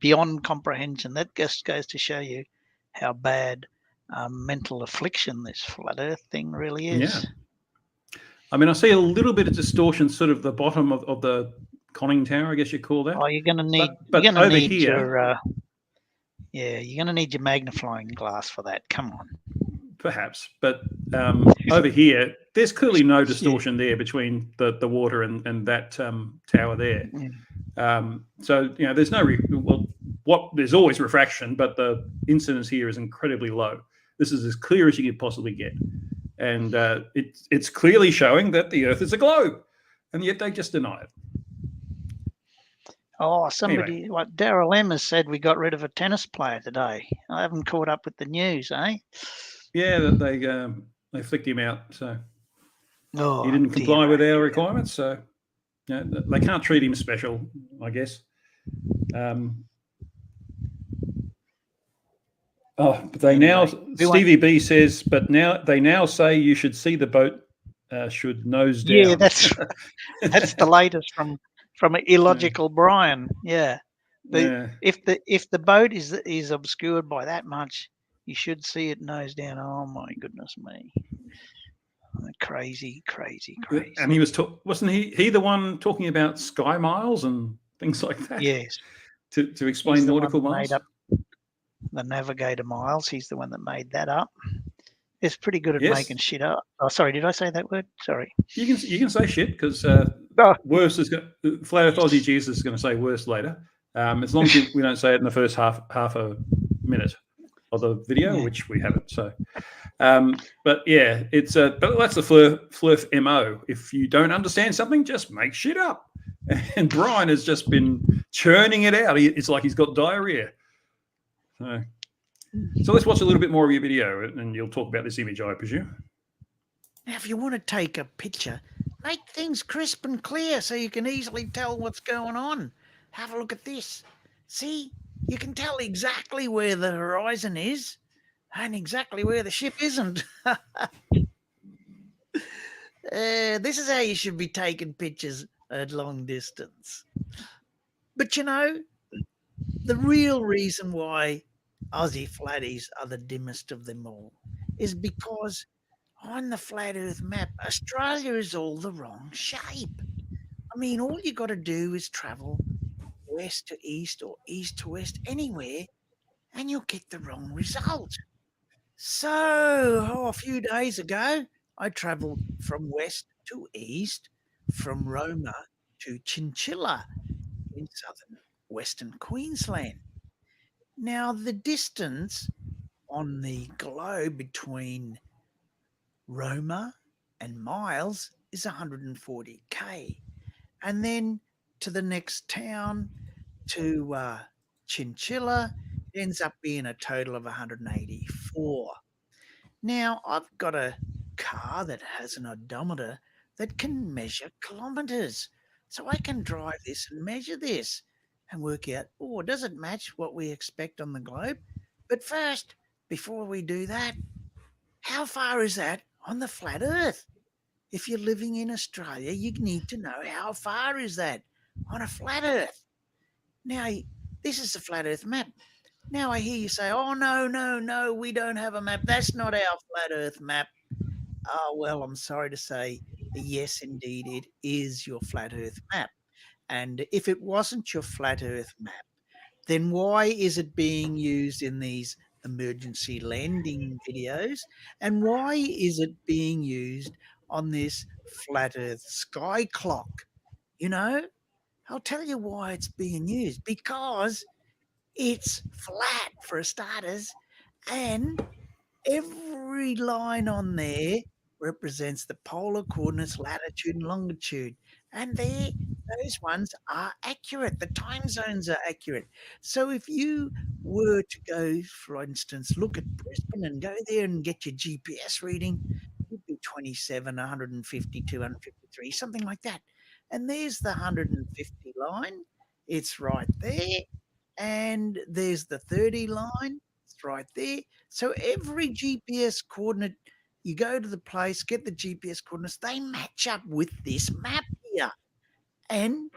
beyond comprehension. That just goes to show you how bad mental affliction this flat Earth thing really is. Yeah. I mean, I see a little bit of distortion, sort of the bottom of the conning tower, I guess you call that. Oh, you're going to need, but over here, you're going to need your magnifying glass for that. Come on. Perhaps, but over here, there's clearly no distortion there between the water and that tower there. So there's no there's always refraction, but the incidence here is incredibly low. This is as clear as you could possibly get, and it's clearly showing that the Earth is a globe, and yet they just deny it. Oh, somebody, Anyway. like Daryl M has said, we got rid of a tennis player today. I haven't caught up with the news, eh? Yeah, they flicked him out, so Oh, he didn't comply with our requirements. So they can't treat him special, I guess. But they now, Stevie B says, but now they now say you should see the boat should nose down. Yeah, that's the latest from Illogical Brian. Yeah. If the boat is obscured by that much, you should see it nose down. Oh my goodness me. Crazy. And he was wasn't he the one talking about sky miles and things like that? Yes. To explain nautical miles. Made up the navigator miles. He's the one that made that up. It's pretty good at making shit up. Oh, sorry, did I say that word? Sorry. You can say shit, because worse is Flat Earth Aussie Jesus is going to say worse later. As long as we don't say it in the first half a minute of the video, which we haven't. So, but yeah, but that's the fluff MO. If you don't understand something, just make shit up. And Brian has just been churning it out. It's like he's got diarrhea. So let's watch a little bit more of your video, and you'll talk about this image, I presume. Now, if you want to take a picture, make things crisp and clear so you can easily tell what's going on. Have a look at this. See, you can tell exactly where the horizon is and exactly where the ship isn't. This is how you should be taking pictures at long distance. But the real reason why Aussie flatties are the dimmest of them all is because on the flat Earth map, Australia is all the wrong shape. I mean, all you got to do is travel west to east or east to west, anywhere, and you'll get the wrong result. So, a few days ago, I travelled from west to east, from Roma to Chinchilla in southern Western Queensland. Now, the distance on the globe between Roma and Miles is 140k. And then to the next town, to Chinchilla, it ends up being a total of 184. Now, I've got a car that has an odometer that can measure kilometers. So I can drive this and measure this and work out, oh, does it match what we expect on the globe? But first, before we do that, how far is that on the flat Earth? If you're living in Australia, you need to know how far is that on a flat Earth. Now, this is the flat Earth map. Now I hear you say, oh, no, we don't have a map. That's not our flat Earth map. Oh, well, I'm sorry to say, yes, indeed, it is your flat Earth map. And if it wasn't your flat Earth map, then why is it being used in these emergency landing videos? And why is it being used on this flat Earth sky clock? You know, I'll tell you why it's being used. Because it's flat for starters, and every line on there represents the polar coordinates, latitude and longitude. And those ones are accurate. The time zones are accurate. So if you were to go, for instance, look at Brisbane and go there and get your GPS reading, it'd be 27, 150, 253, something like that. And there's the 150 line. It's right there. And there's the 30 line. It's right there. So every GPS coordinate, you go to the place, get the GPS coordinates, they match up with this map here. And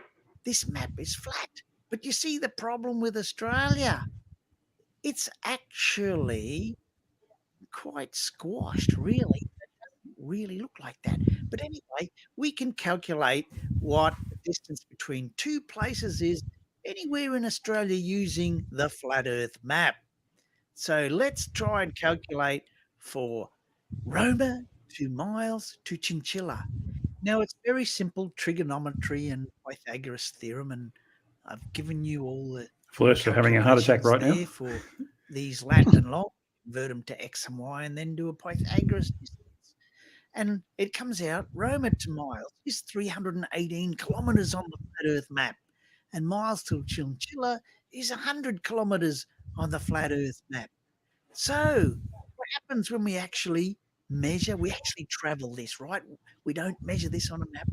this map is flat. But you see the problem with Australia? It's actually quite squashed, really. It doesn't really look like that. But anyway, we can calculate what the distance between two places is anywhere in Australia using the flat Earth map. So let's try and calculate for Roma to Miles to Chinchilla. Now, it's very simple trigonometry and Pythagoras theorem, and I've given you all the Flesh, you're having a heart attack right now. for these lat and long, convert them to x and y, and then do a Pythagoras distance. And it comes out Roma to Miles is 318 kilometers on the flat Earth map, and Miles to Chinchilla is 100 kilometers on the flat Earth map. So what happens when we actually measure? We actually travel this, right? We don't measure this on a map.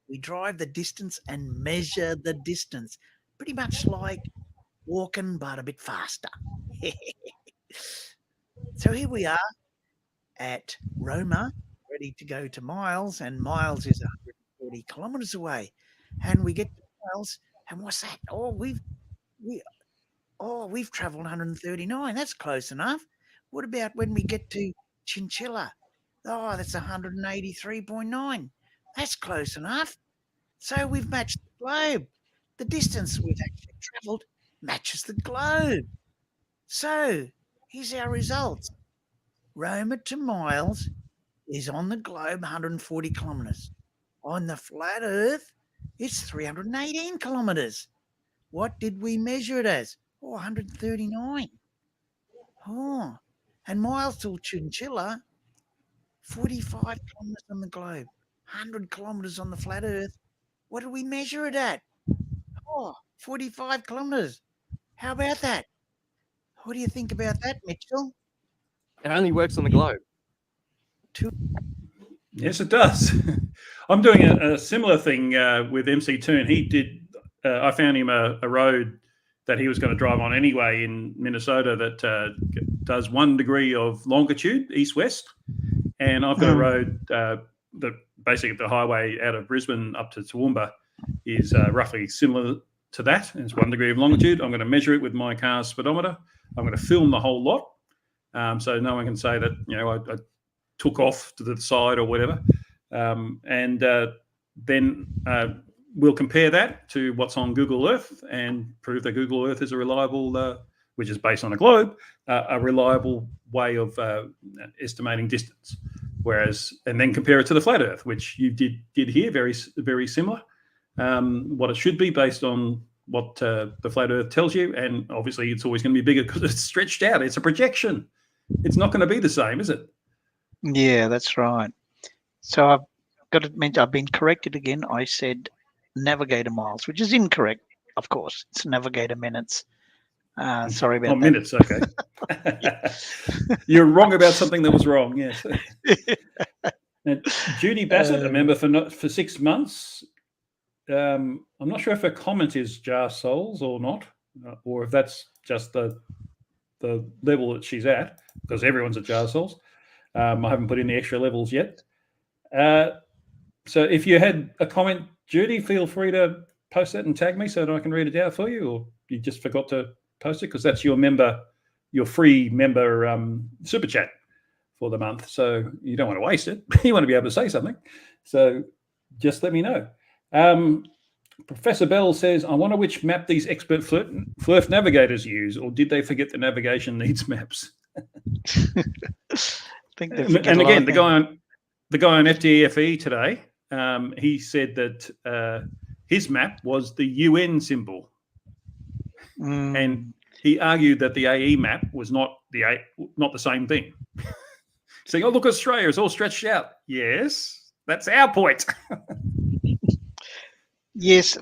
We drive the distance and measure the distance, pretty much like walking, but a bit faster. So here we are at Roma, ready to go to Miles, and Miles is 140 kilometers away. And we get to Miles, and what's that? Oh, we've traveled 139. That's close enough. What about when we get to Chinchilla? Oh, that's 183.9. That's close enough. So we've matched the globe. The distance we've actually traveled matches the globe. So here's our results. Roma to Miles is on the globe 140 kilometers. On the flat Earth, it's 318 kilometers. What did we measure it as? Oh, 139. Oh, and Miles to Chinchilla, 45 kilometers on the globe, 100 kilometers on the flat Earth. What did we measure it at? Oh, 45 kilometers. How about that? What do you think about that, Mitchell? It only works on the globe. Yes, it does. I'm doing a similar thing with MC2, and he did. I found him a road that he was going to drive on anyway in Minnesota that does 1 degree of longitude, east-west. And I've got a road that basically the highway out of Brisbane up to Toowoomba is roughly similar to that. And it's 1 degree of longitude. I'm going to measure it with my car's speedometer. I'm going to film the whole lot. So no one can say that, I took off to the side or whatever. And then we'll compare that to what's on Google Earth and prove that Google Earth is a reliable, which is based on a globe, a reliable way of estimating distance. And then compare it to the flat Earth, which you did here, very, very similar. what it should be based on what the flat Earth tells you. And obviously, it's always going to be bigger because it's stretched out. It's a projection. It's not going to be the same, is it? Yeah, that's right. So I've got to admit, I've been corrected again. I said navigator miles, which is incorrect, of course. It's navigator minutes. Sorry about that. Minutes, okay. You're wrong about something that was wrong, yes. Now, Judy Bassett, a member for 6 months. I'm not sure if her comment is jar souls or not, or if that's just the level that she's at, because everyone's at jar souls. I haven't put in the extra levels yet. So if you had a comment, Judy, feel free to post that and tag me so that I can read it out for you, or you just forgot to post it because that's your free member super chat for the month. So you don't want to waste it. You want to be able to say something. So just let me know. Professor Bell says, I wonder which map these expert flirt navigators use, or did they forget the navigation needs maps? And again, the guy on FTFE today, he said that his map was the UN symbol, and he argued that the AE map was not the same thing. Saying, "Oh, look, Australia is all stretched out." Yes, that's our point. Yes,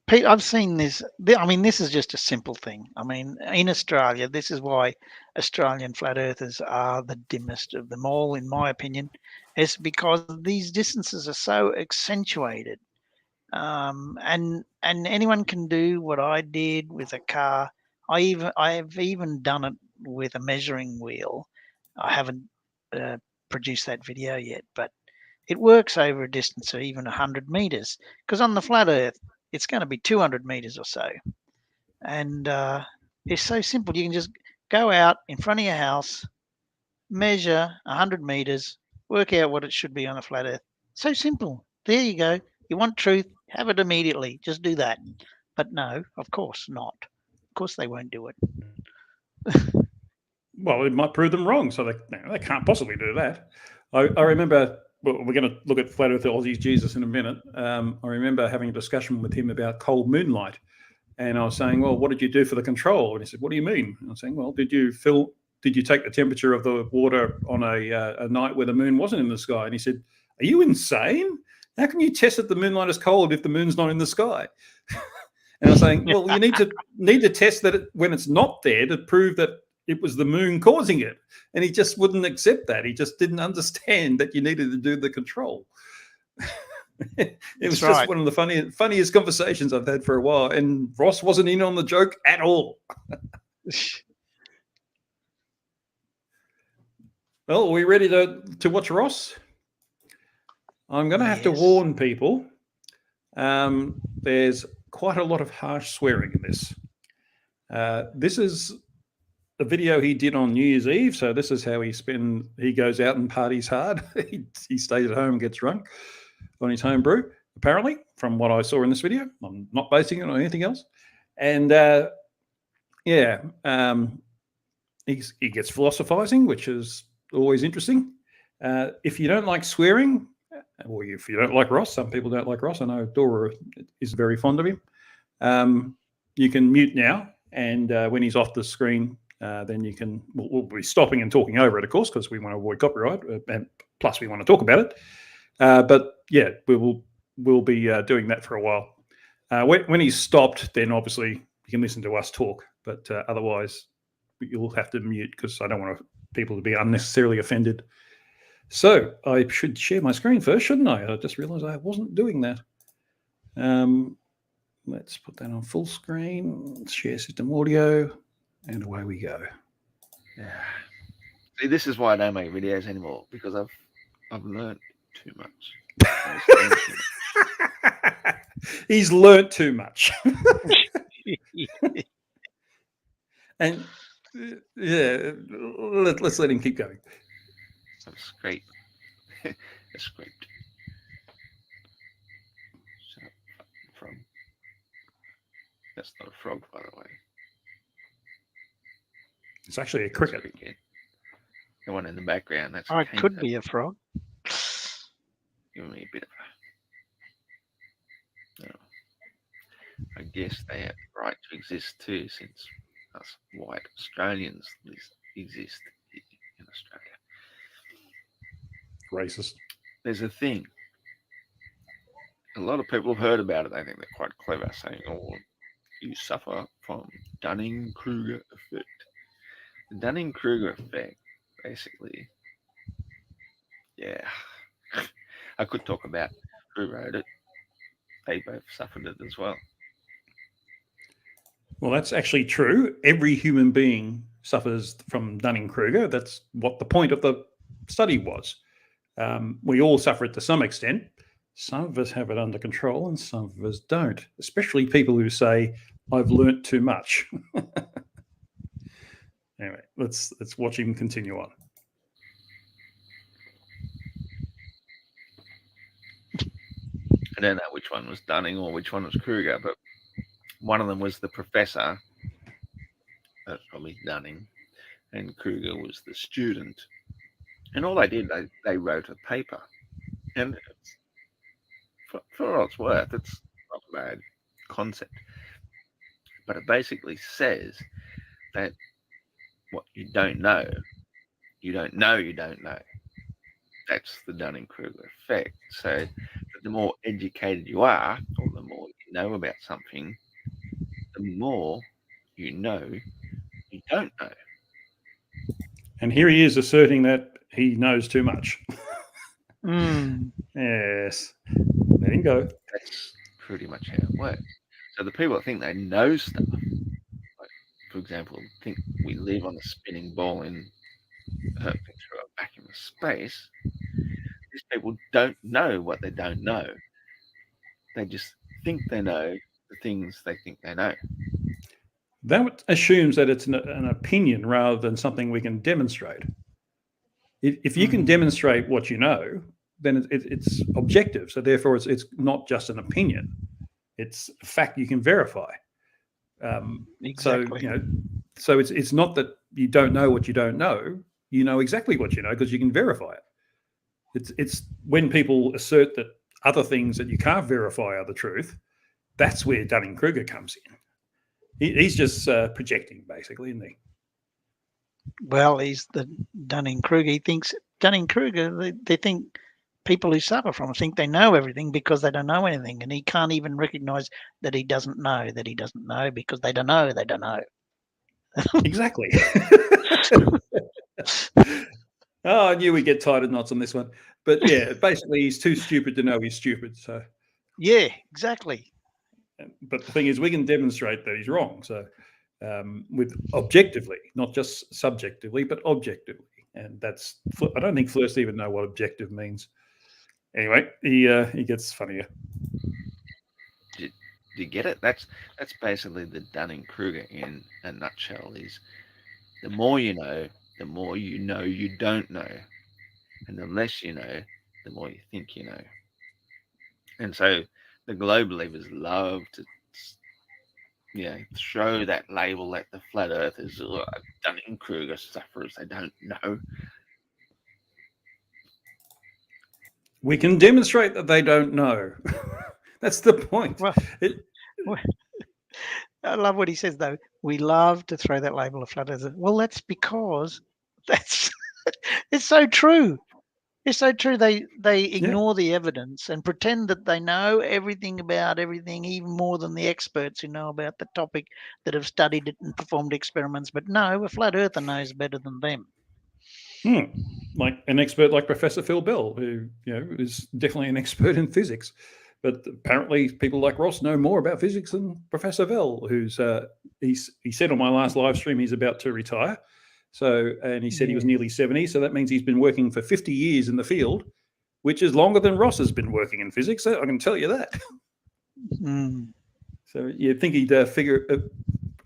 Pete, I've seen this. I mean, this is just a simple thing. I mean, in Australia, this is why Australian flat earthers are the dimmest of them all, in my opinion. It's because these distances are so accentuated. And anyone can do what I did with a car. I've even done it with a measuring wheel. I haven't produced that video yet, but it works over a distance of even 100 meters, because on the flat Earth, it's going to be 200 meters or so. And it's so simple. You can just go out in front of your house, measure 100 meters, work out what it should be on a flat Earth. So simple. There you go. You want truth, have it immediately. Just do that. But no, of course not. Of course they won't do it. Well, it might prove them wrong, so they can't possibly do that. I remember, well, we're going to look at Flat Earth Aussie's Jesus in a minute. I remember having a discussion with him about cold moonlight, and I was saying, well, what did you do for the control? And he said, what do you mean? And I was saying, well, did you take the temperature of the water on a night where the moon wasn't in the sky? And he said, are you insane? How can you test that the moonlight is cold if the moon's not in the sky? And I was saying, well, you need to test that when it's not there to prove that it was the moon causing it. And he just wouldn't accept that. He just didn't understand that you needed to do the control. It was just one of the funniest conversations I've had for a while. And Ross wasn't in on the joke at all. Well, are we ready to watch Ross? I'm going to have to warn people. There's quite a lot of harsh swearing in this. This is a video he did on New Year's Eve. So this is how he goes out and parties hard. he stays at home and gets drunk on his home brew, apparently, from what I saw in this video. I'm not basing it on anything else. And he gets philosophizing, which is always interesting. If you don't like swearing, or if you don't like Ross, some people don't like Ross. I know Dora is very fond of him. You can mute now, and when he's off the screen, then you can. We'll be stopping and talking over it, of course, because we want to avoid copyright, and plus we want to talk about it. But yeah, we'll be doing that for a while. When he's stopped, then obviously you can listen to us talk. But otherwise, you'll have to mute because I don't want people to be unnecessarily offended. So I should share my screen first, shouldn't I? I just realised I wasn't doing that. Let's put that on full screen. Let's share system audio, and away we go. Yeah. See, this is why I don't make videos anymore, because I've learned too much. He's learnt too much. And yeah, let's let him keep going. Scrape. Scraped. Frog. That's not a frog, by the way. It's actually a cricket. The one in the background. That's it could be a frog. Give me a bit of I guess they have the right to exist too, since us white Australians exist in Australia. Racist. There's a thing. A lot of people have heard about it. They think they're quite clever, saying, "Oh, you suffer from Dunning-Kruger effect." The Dunning-Kruger effect, basically, yeah, I could talk about who wrote it. They both suffered it as well. Well, that's actually true. Every human being suffers from Dunning-Kruger. That's what the point of the study was. We all suffer it to some extent. Some of us have it under control and some of us don't, especially people who say, I've learnt too much. Anyway, let's watch him continue on. I don't know which one was Dunning or which one was Kruger, but one of them was the professor. That's probably Dunning. And Kruger was the student. And all they did, they wrote a paper. And for all it's worth, it's not a bad concept. But it basically says that what you don't know, you don't know you don't know. That's the Dunning-Kruger effect. So the more educated you are, or the more you know about something, the more you know you don't know. And here he is asserting that he knows too much. Yes. Let him go. That's pretty much how it works. So the people that think they know stuff, like, for example, think we live on a spinning ball in through a vacuum of space, these people don't know what they don't know. They just think they know the things they think they know. That assumes that it's an opinion rather than something we can demonstrate. If you can demonstrate what you know, then it's objective. So therefore, it's not just an opinion; it's a fact you can verify. Exactly. So it's not that you don't know what you don't know. You know exactly what you know because you can verify it. It's when people assert that other things that you can't verify are the truth. That's where Dunning-Kruger comes in. He's just projecting, basically, isn't he? Well, he's the Dunning-Kruger. He thinks Dunning-Kruger, they think people who suffer from it think they know everything because they don't know anything. And he can't even recognize that he doesn't know because they don't know they don't know. Exactly. Oh, I knew we'd get tied at knots on this one. But yeah, basically, he's too stupid to know he's stupid. So yeah, exactly. But the thing is, we can demonstrate that he's wrong. So with objectively, not just subjectively, but objectively. And that's, I don't think Flirts even know what objective means. Anyway, he gets funnier. Do you get it? That's basically the Dunning-Kruger in a nutshell. Is the more you know you don't know, and the less you know, the more you think you know. And so the globe believers love to, throw that label at the flat earthers, Dunning-Kruger sufferers. They don't know. We can demonstrate that they don't know. That's the point. Well, I love what he says, though. We love to throw that label of flat earthers. Well, that's because it's so true. It's so true. They ignore the evidence and pretend that they know everything about everything, even more than the experts who know about the topic that have studied it and performed experiments. But no, a flat earther knows better than them. Like an expert like Professor Phil Bell, who is definitely an expert in physics. But apparently people like Ross know more about physics than Professor Bell, who's he said on my last live stream he's about to retire. And he said he was nearly 70. So that means he's been working for 50 years in the field, which is longer than Ross has been working in physics. I can tell you that. So you'd think he'd figure.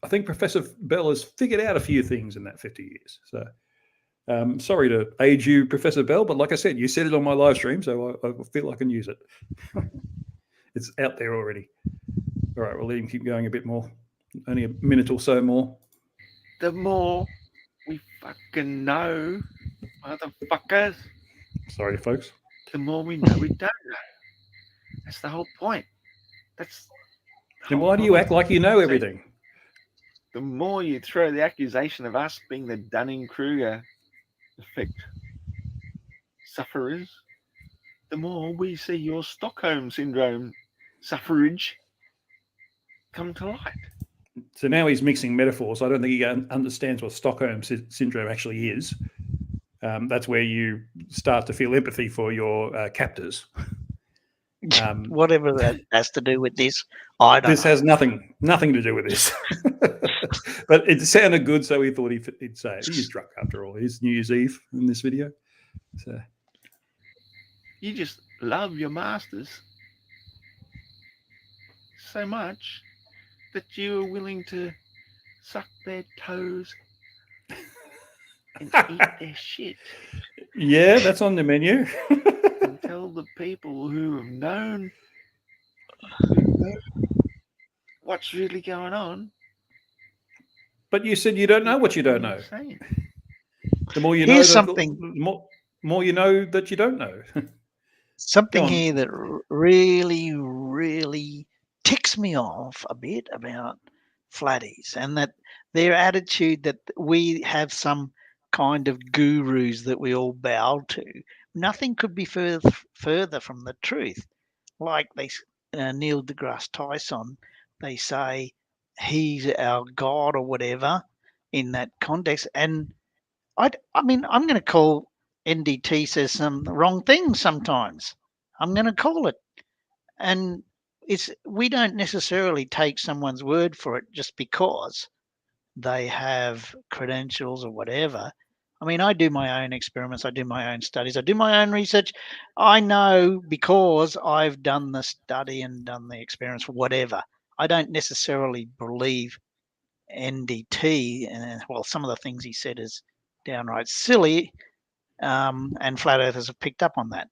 I think Professor Bell has figured out a few things in that 50 years. So sorry to age you, Professor Bell, but like I said, you said it on my live stream, so I feel I can use it. It's out there already. All right, we'll let him keep going a bit more. Only a minute or so more. The more we fucking know, motherfuckers. Sorry, folks. The more we know we don't know. That's the whole point. That's Then why do you act like you know everything? The more you throw the accusation of us being the Dunning-Kruger effect sufferers, the more we see your Stockholm syndrome suffrage come to light. So now he's mixing metaphors. I don't think he understands what Stockholm syndrome actually is. That's where you start to feel empathy for your captors. Whatever that has to do with this, I don't know. This has nothing to do with this. But it sounded good, so he thought he'd say it. He's drunk after all. He's New Year's Eve in this video. So You just love your masters so much that you are willing to suck their toes and eat their shit. yeah, that's on the menu. And tell the people who have known what's really going on. But you said you don't know what you don't know. Saying. The more you know, Here's the something. more you know that you don't know. Something Go on. here that really, really ticks me off a bit about Floodies, and that their attitude that we have some kind of gurus that we all bow to. Nothing could be further from the truth. Like Neil deGrasse Tyson, they say he's our god or whatever in that context. And I mean, I'm going to call NDT says some wrong things sometimes. I'm going to call it. And we don't necessarily take someone's word for it just because they have credentials or whatever. I mean, I do my own experiments, I do my own studies, I do my own research. I know because I've done the study and done the experiments, whatever. I don't necessarily believe NDT, and well, some of the things he said is downright silly, and flat earthers have picked up on that.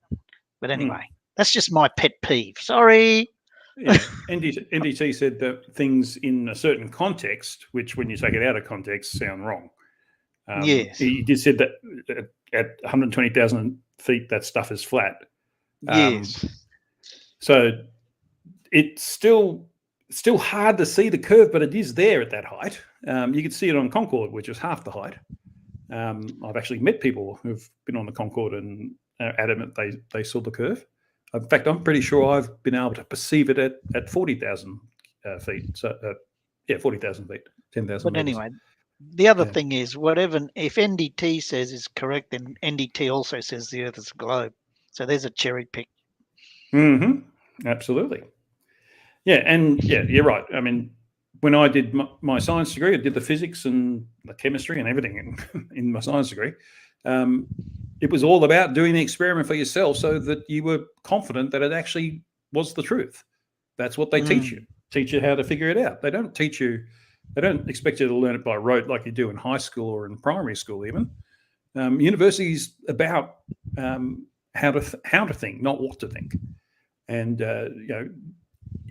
But anyway, that's just my pet peeve. Sorry. Yeah, NDT said that things in a certain context, which when you take it out of context, sound wrong. Yes. He did said that at 120,000 feet, that stuff is flat. Yes. So it's still hard to see the curve, but it is there at that height. You can see it on Concorde, which is half the height. I've actually met people who've been on the Concorde and are adamant they saw the curve. In fact, I'm pretty sure I've been able to perceive it at 40,000 feet. So, 40,000 feet, 10,000 But meters. anyway, the other thing is, if NDT says is correct, then NDT also says the Earth is a globe. So there's a cherry pick. Mm-hmm. Absolutely. Yeah, and you're right. I mean, when I did my science degree, I did the physics and the chemistry and everything in my science degree. It was all about doing the experiment for yourself so that you were confident that it actually was the truth. That's what they teach you how to figure it out. They don't expect you to learn it by rote like you do in high school or in primary school even. University's about how to think, not what to think. And,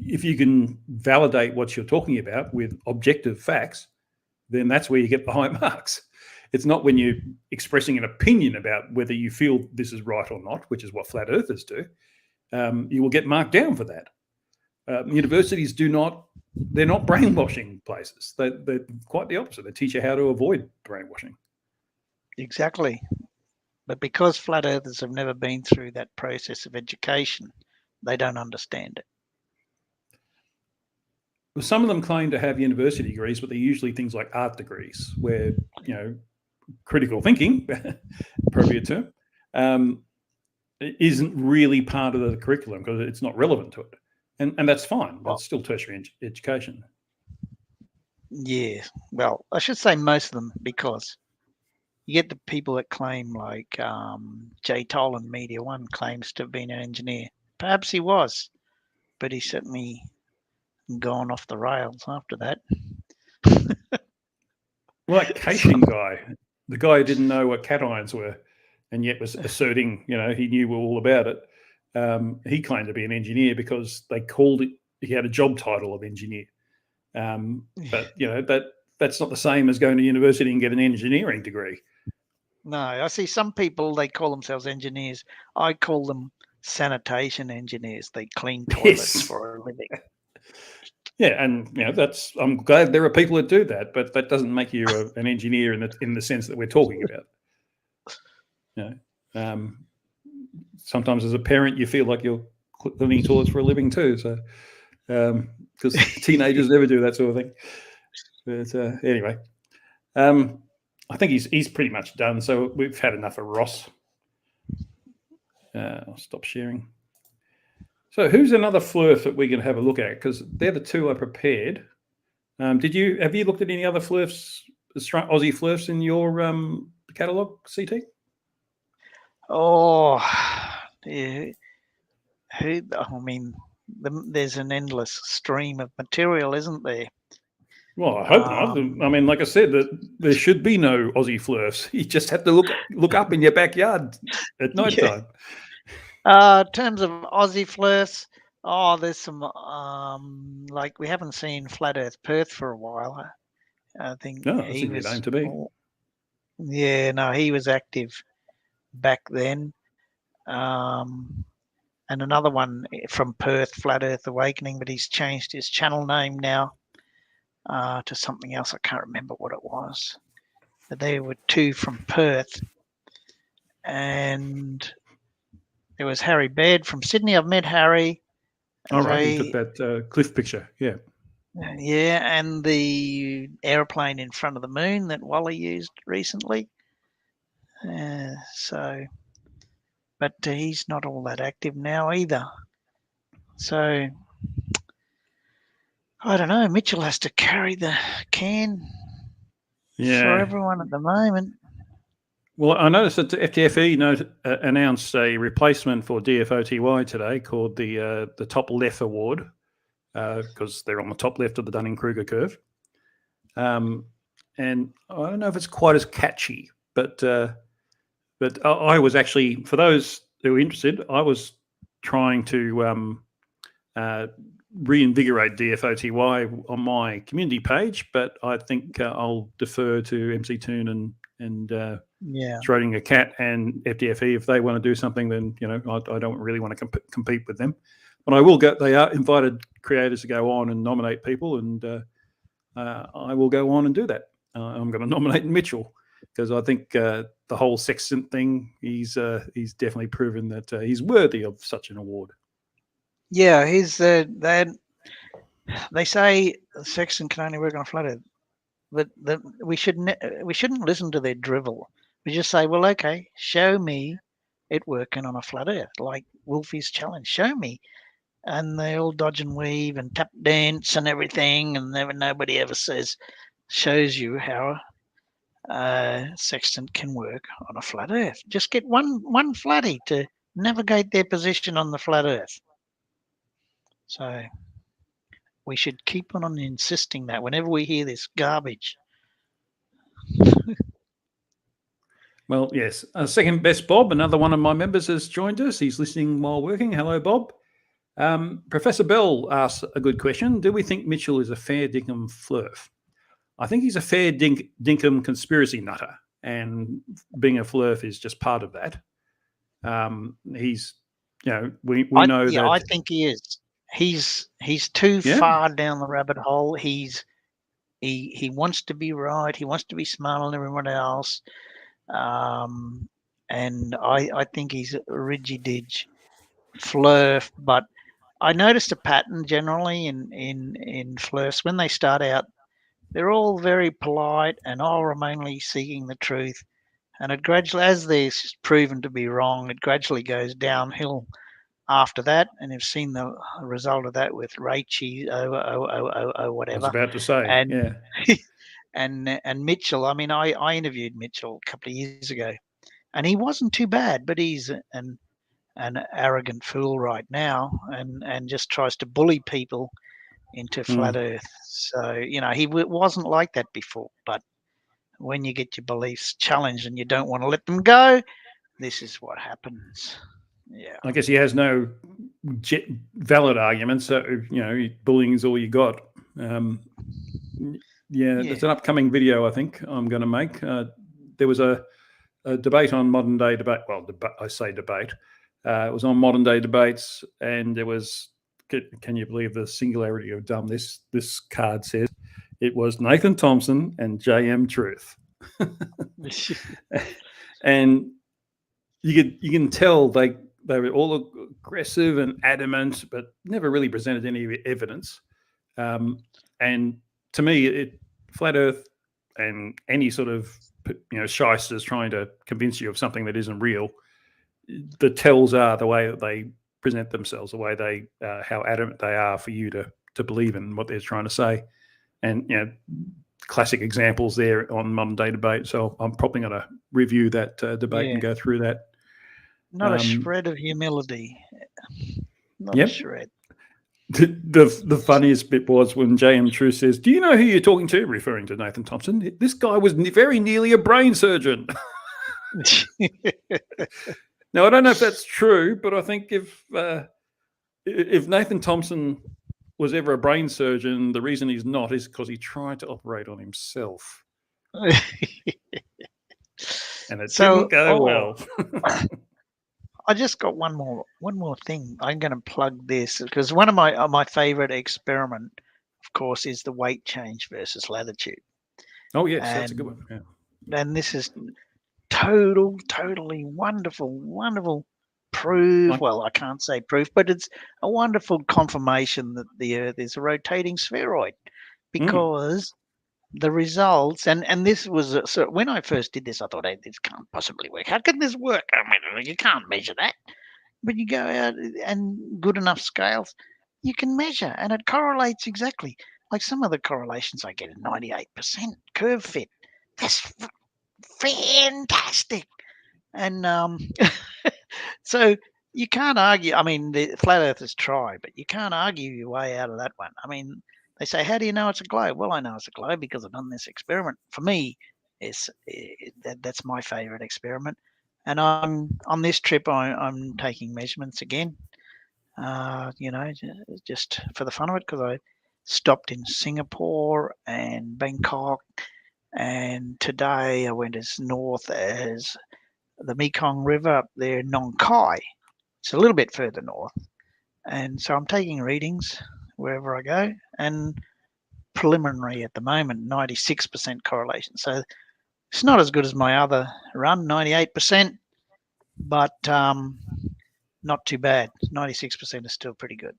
if you can validate what you're talking about with objective facts, then that's where you get the high marks. It's not when you're expressing an opinion about whether you feel this is right or not, which is what flat earthers do. You will get marked down for that. Universities they're not brainwashing places. They're quite the opposite. They teach you how to avoid brainwashing. Exactly. But because flat earthers have never been through that process of education, they don't understand it. Well, some of them claim to have university degrees, but they're usually things like art degrees, where critical thinking, appropriate term, isn't really part of the curriculum because it's not relevant to it, and that's fine. That's still tertiary education. Yeah, well, I should say most of them, because you get the people that claim, like Jay Tolan, Media One, claims to have been an engineer. Perhaps he was, but he certainly gone off the rails after that. Like Caixin guy, the guy who didn't know what cations were and yet was asserting, he knew all about it. He claimed to be an engineer because they called it, he had a job title of engineer. But, that's not the same as going to university and get an engineering degree. No, I see some people, they call themselves engineers. I call them sanitation engineers. They clean toilets for a living. Yeah, and I'm glad there are people that do that, but that doesn't make you an engineer in the sense that we're talking about. Sometimes as a parent, you feel like you're cleaning toilets for a living too. So, because teenagers never do that sort of thing. But anyway, I think he's pretty much done. So we've had enough of Ross. I'll stop sharing. So who's another fluff that we can have a look at? Because they're the two I prepared. Have you looked at any other fluffs, Aussie fluffs in your catalogue, CT? Oh, yeah. I mean, there's an endless stream of material, isn't there? Well, I hope not. I mean, like I said, that there should be no Aussie fluffs. You just have to look up in your backyard at night time. In terms of Aussie fluffs, there's some like we haven't seen Flat Earth Perth for a while. I think he was name to be. Yeah, no, he was active back then. And another one from Perth, Flat Earth Awakening, but he's changed his channel name now to something else. I can't remember what it was. But there were two from Perth. And there was Harry Baird from Sydney. I've met Harry. All right, he took that cliff picture, yeah. Yeah, and the aeroplane in front of the moon that Wally used recently. But he's not all that active now either. So I don't know. Mitchell has to carry the can for everyone at the moment. Well, I noticed that the FTFE announced a replacement for DFOTY today called the Top Left Award because they're on the top left of the Dunning-Kruger curve. And I don't know if it's quite as catchy, but I was actually, for those who are interested, I was trying to reinvigorate DFOTY on my community page, but I think I'll defer to MC Toon and Schrodinger Cat and FDFE if they want to do something. Then I don't really want to compete with them, but I will go. They are invited creators to go on and nominate people, and I will go on and do that. I'm going to nominate Mitchell because I think the whole sextant thing, he's definitely proven that he's worthy of such an award. Yeah, he's they say the sextant can only work on a flat earth, but we shouldn't listen to their drivel. We just say, well, okay, show me it working on a flat earth, like Wolfie's challenge. Show me, and they all dodge and weave and tap dance and everything, and nobody ever shows you how sextant can work on a flat earth. Just get one flatty to navigate their position on the flat earth. So we should keep on insisting that whenever we hear this garbage. Well, yes. Second best Bob, another one of my members, has joined us. He's listening while working. Hello, Bob. Professor Bell asks a good question. Do we think Mitchell is a fair dinkum flirt? I think he's a fair dinkum conspiracy nutter, and being a flirt is just part of that. He's, we know that. I think he is. He's too far down the rabbit hole. He wants to be right. He wants to be smarter than everyone else. And I think he's a ridgy-dig flirt. But I noticed a pattern generally in flirts. When they start out, they're all very polite and all remainly seeking the truth. And it gradually, as they're proven to be wrong, it gradually goes downhill after that. And you've seen the result of that with Rachie, whatever. I was about to say, and, and Mitchell. I mean, I interviewed Mitchell a couple of years ago, and he wasn't too bad, but he's an arrogant fool right now, and just tries to bully people into flat Earth. So he wasn't like that before, but when you get your beliefs challenged and you don't want to let them go, this is what happens. Yeah, I guess he has no valid arguments. So bullying is all you got. There's an upcoming video I think I'm going to make. There was a debate on Modern Day Debate. Well, I say debate. It was on Modern Day Debates, and there was a can you believe the singularity of dumb? This card says it was Nathan Thompson and JM Truth. And you can tell they were all aggressive and adamant, but never really presented any evidence. And to me, flat Earth and any sort of shysters trying to convince you of something that isn't real, the tells are the way that they present themselves, the way they how adamant they are for you to believe in what they're trying to say. And classic examples there on Modern Day Debate. So I'm probably going to review that debate and go through that. Not a shred of humility. Not Yep. a shred. The funniest bit was when JM True says, "Do you know who you're talking to?" referring to Nathan Thompson. This guy was very nearly a brain surgeon. Now, I don't know if that's true, but I think if Nathan Thompson was ever a brain surgeon, the reason he's not is because he tried to operate on himself. And it didn't go well. I just got one more thing. I'm going to plug this because one of my favorite experiment, of course, is the weight change versus latitude. Oh yes, that's a good one. Yeah. And this is totally wonderful proof. Well, I can't say proof, but it's a wonderful confirmation that the Earth is a rotating spheroid, because the results, and this was so when I first did this, I thought, hey, this can't possibly work. How can this work? I mean, you can't measure that. But you go out and good enough scales, you can measure, and it correlates exactly. Like some of the correlations I get at 98% curve fit. That's fantastic. And so you can't argue. I mean, the flat earthers try, but you can't argue your way out of that one. I mean, they say, how do you know it's a globe? Well, I know it's a globe because I've done this experiment. For me, that's my favorite experiment. And on this trip, I'm taking measurements again, just for the fun of it, because I stopped in Singapore and Bangkok. And today I went as north as the Mekong River up there in Nong Khai. It's a little bit further north. And so I'm taking readings wherever I go, and preliminary at the moment, 96% correlation. So it's not as good as my other run, 98%, but not too bad. 96% is still pretty good.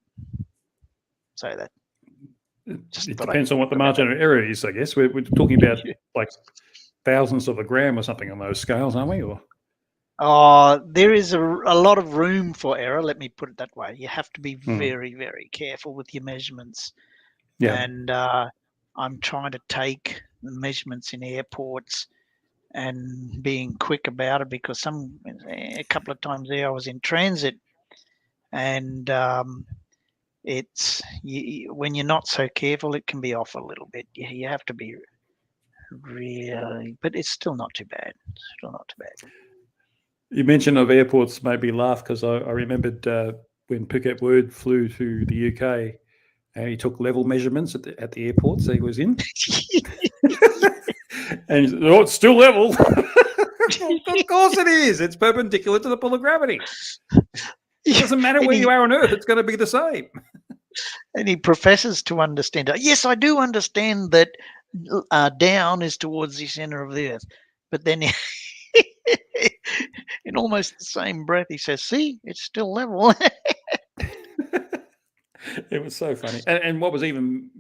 So that it depends on what the margin of error is, I guess. We're talking about like thousands of a gram or something on those scales, aren't we? Or there is a lot of room for error. Let me put it that way. You have to be very, very careful with your measurements. Yeah. And I'm trying to take the measurements in airports and being quick about it, because a couple of times there I was in transit, and it's when you're not so careful, it can be off a little bit. You have to be really, but it's still not too bad. Still not too bad. You mentioned of airports made me laugh, because I remembered when Phuket Word flew to the UK, and he took level measurements at the airports he was in. And he said, oh, it's still level. Of course it is. It's perpendicular to the pull of gravity. It doesn't matter where you are on Earth, it's going to be the same. And he professes to understand. Yes, I do understand that down is towards the center of the Earth. But then in almost the same breath, he says, see, it's still level. It was so funny. And what was even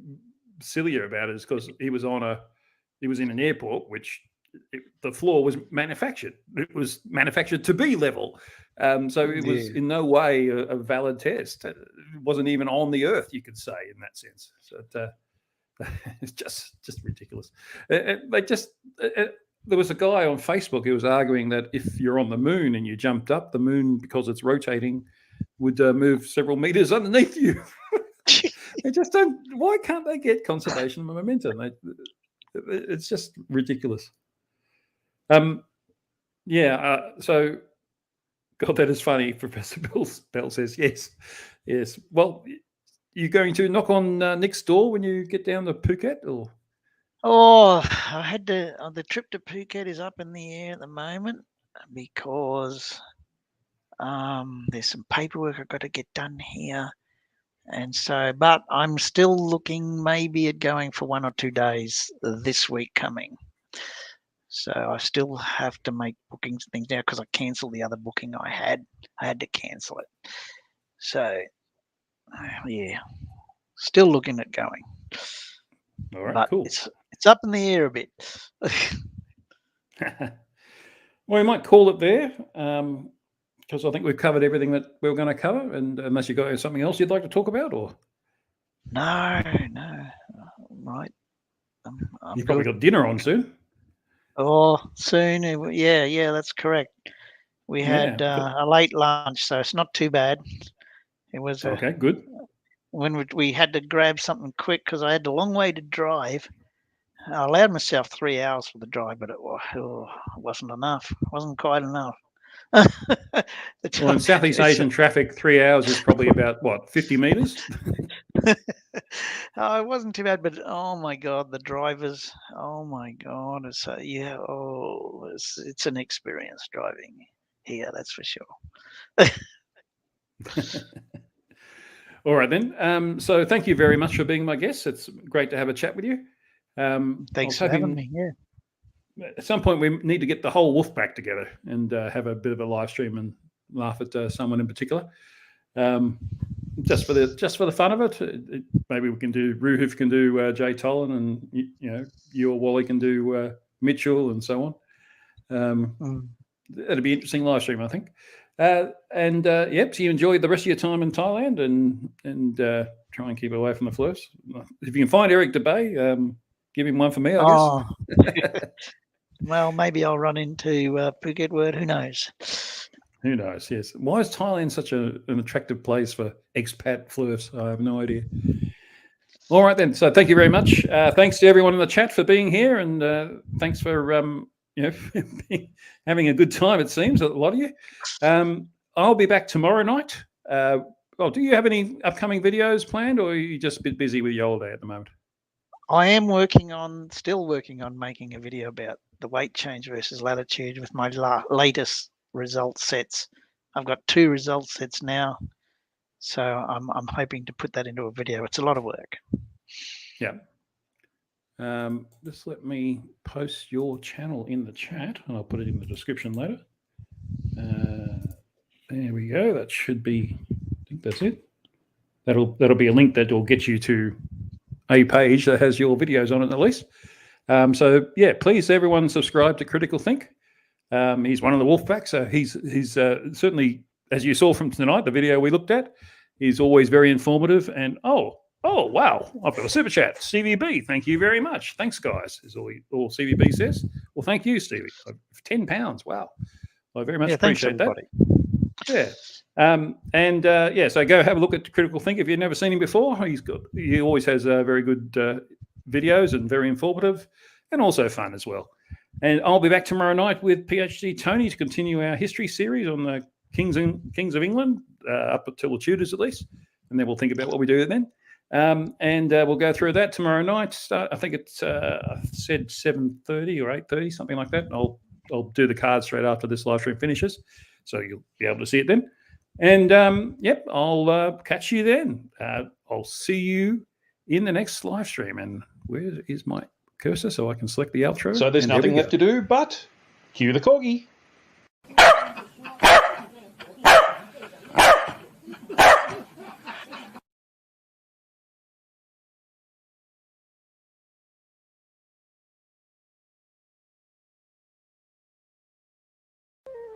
sillier about it is because he was in an airport, which the floor was manufactured. It was manufactured to be level. So it was in no way a valid test. It wasn't even on the Earth, you could say, in that sense. So it's just ridiculous. There was a guy on Facebook who was arguing that if you're on the moon and you jumped up, the moon, because it's rotating, would move several meters underneath you. They just don't. Why can't they get conservation of momentum? It's just ridiculous. So, God, that is funny. Professor Bell says yes. Well, you going to knock on Nick's door when you get down to Phuket, or? Oh, I had to. The trip to Phuket is up in the air at the moment because there's some paperwork I've got to get done here, And so, but I'm still looking maybe at going for 1 or 2 days this week coming. So I still have to make bookings and things now because I cancelled the other booking I had. I had to cancel it. So, yeah, still looking at going. All right, But cool. it's up in the air a bit. Well, we might call it there because I think we've covered everything that we were going to cover. And unless you've got something else you'd like to talk about, or No, right. I'm you've probably good. got dinner on soon. Oh, soon. Yeah, that's correct. We had Yeah. a late lunch, so it's not too bad. It was Okay, good. when we had to grab something quick because I had a long way to drive. I allowed myself 3 hours for the drive, but it wasn't enough. It wasn't quite enough. Well, in Southeast Asian traffic, 3 hours is probably about, what, 50 metres? Oh, it wasn't too bad, but oh my God, the drivers, oh my God. It's it's an experience driving here, that's for sure. All right, then. So thank you very much for being my guest. It's great to have a chat with you. Thanks for having me. Yeah. At some point, we need to get the whole wolf back together and have a bit of a live stream and laugh at someone in particular. Just for the fun of it, maybe we can do Ruhoof can do Jay Tolan, and you or Wally can do Mitchell and so on. It'll be an interesting live stream, I think. Yep. So you enjoyed the rest of your time in Thailand and try and keep away from the fluffs. If you can find Eric DeBay, give him one for me, I guess. Well, maybe I'll run into Phuket Word. Who knows? Who knows? Yes. Why is Thailand such an attractive place for expat fluffs? I have no idea. All right, then. So thank you very much. Thanks to everyone in the chat for being here, and thanks for having a good time. It seems a lot of you. I'll be back tomorrow night. Well, do you have any upcoming videos planned, or are you just a bit busy with your old day at the moment? I am still working on making a video about the weight change versus latitude with my latest result sets. I've got 2 result sets now, so I'm hoping to put that into a video. It's a lot of work. Yeah. Just let me post your channel in the chat, and I'll put it in the description later. There we go. That should be. I think that's it. That'll be a link that will get you to a page that has your videos on it at least. So yeah, please everyone subscribe to Critical Think. He's one of the Wolfpack, so he's certainly, as you saw from tonight, the video we looked at, he's always very informative. And oh wow, I've got a super chat. CVB, thank you very much. Thanks, guys. Is all CVB says. Well, thank you, Stevie. £10. Wow, I very much appreciate that. Yeah. So go have a look at Critical Think if you've never seen him before. He always has very good videos and very informative and also fun as well. And I'll be back tomorrow night with PhD Tony to continue our history series on the Kings of England up until the Tudors at least, and then we'll think about what we do then. We'll go through that tomorrow night. I think it's I said 7:30 or 8:30, something like that. I'll do the cards straight after this live stream finishes, so you'll be able to see it then. And I'll catch you then. I'll see you in the next live stream. And where is my cursor so I can select the outro? So there's nothing left to do but cue the corgi.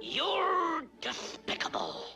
You're despicable.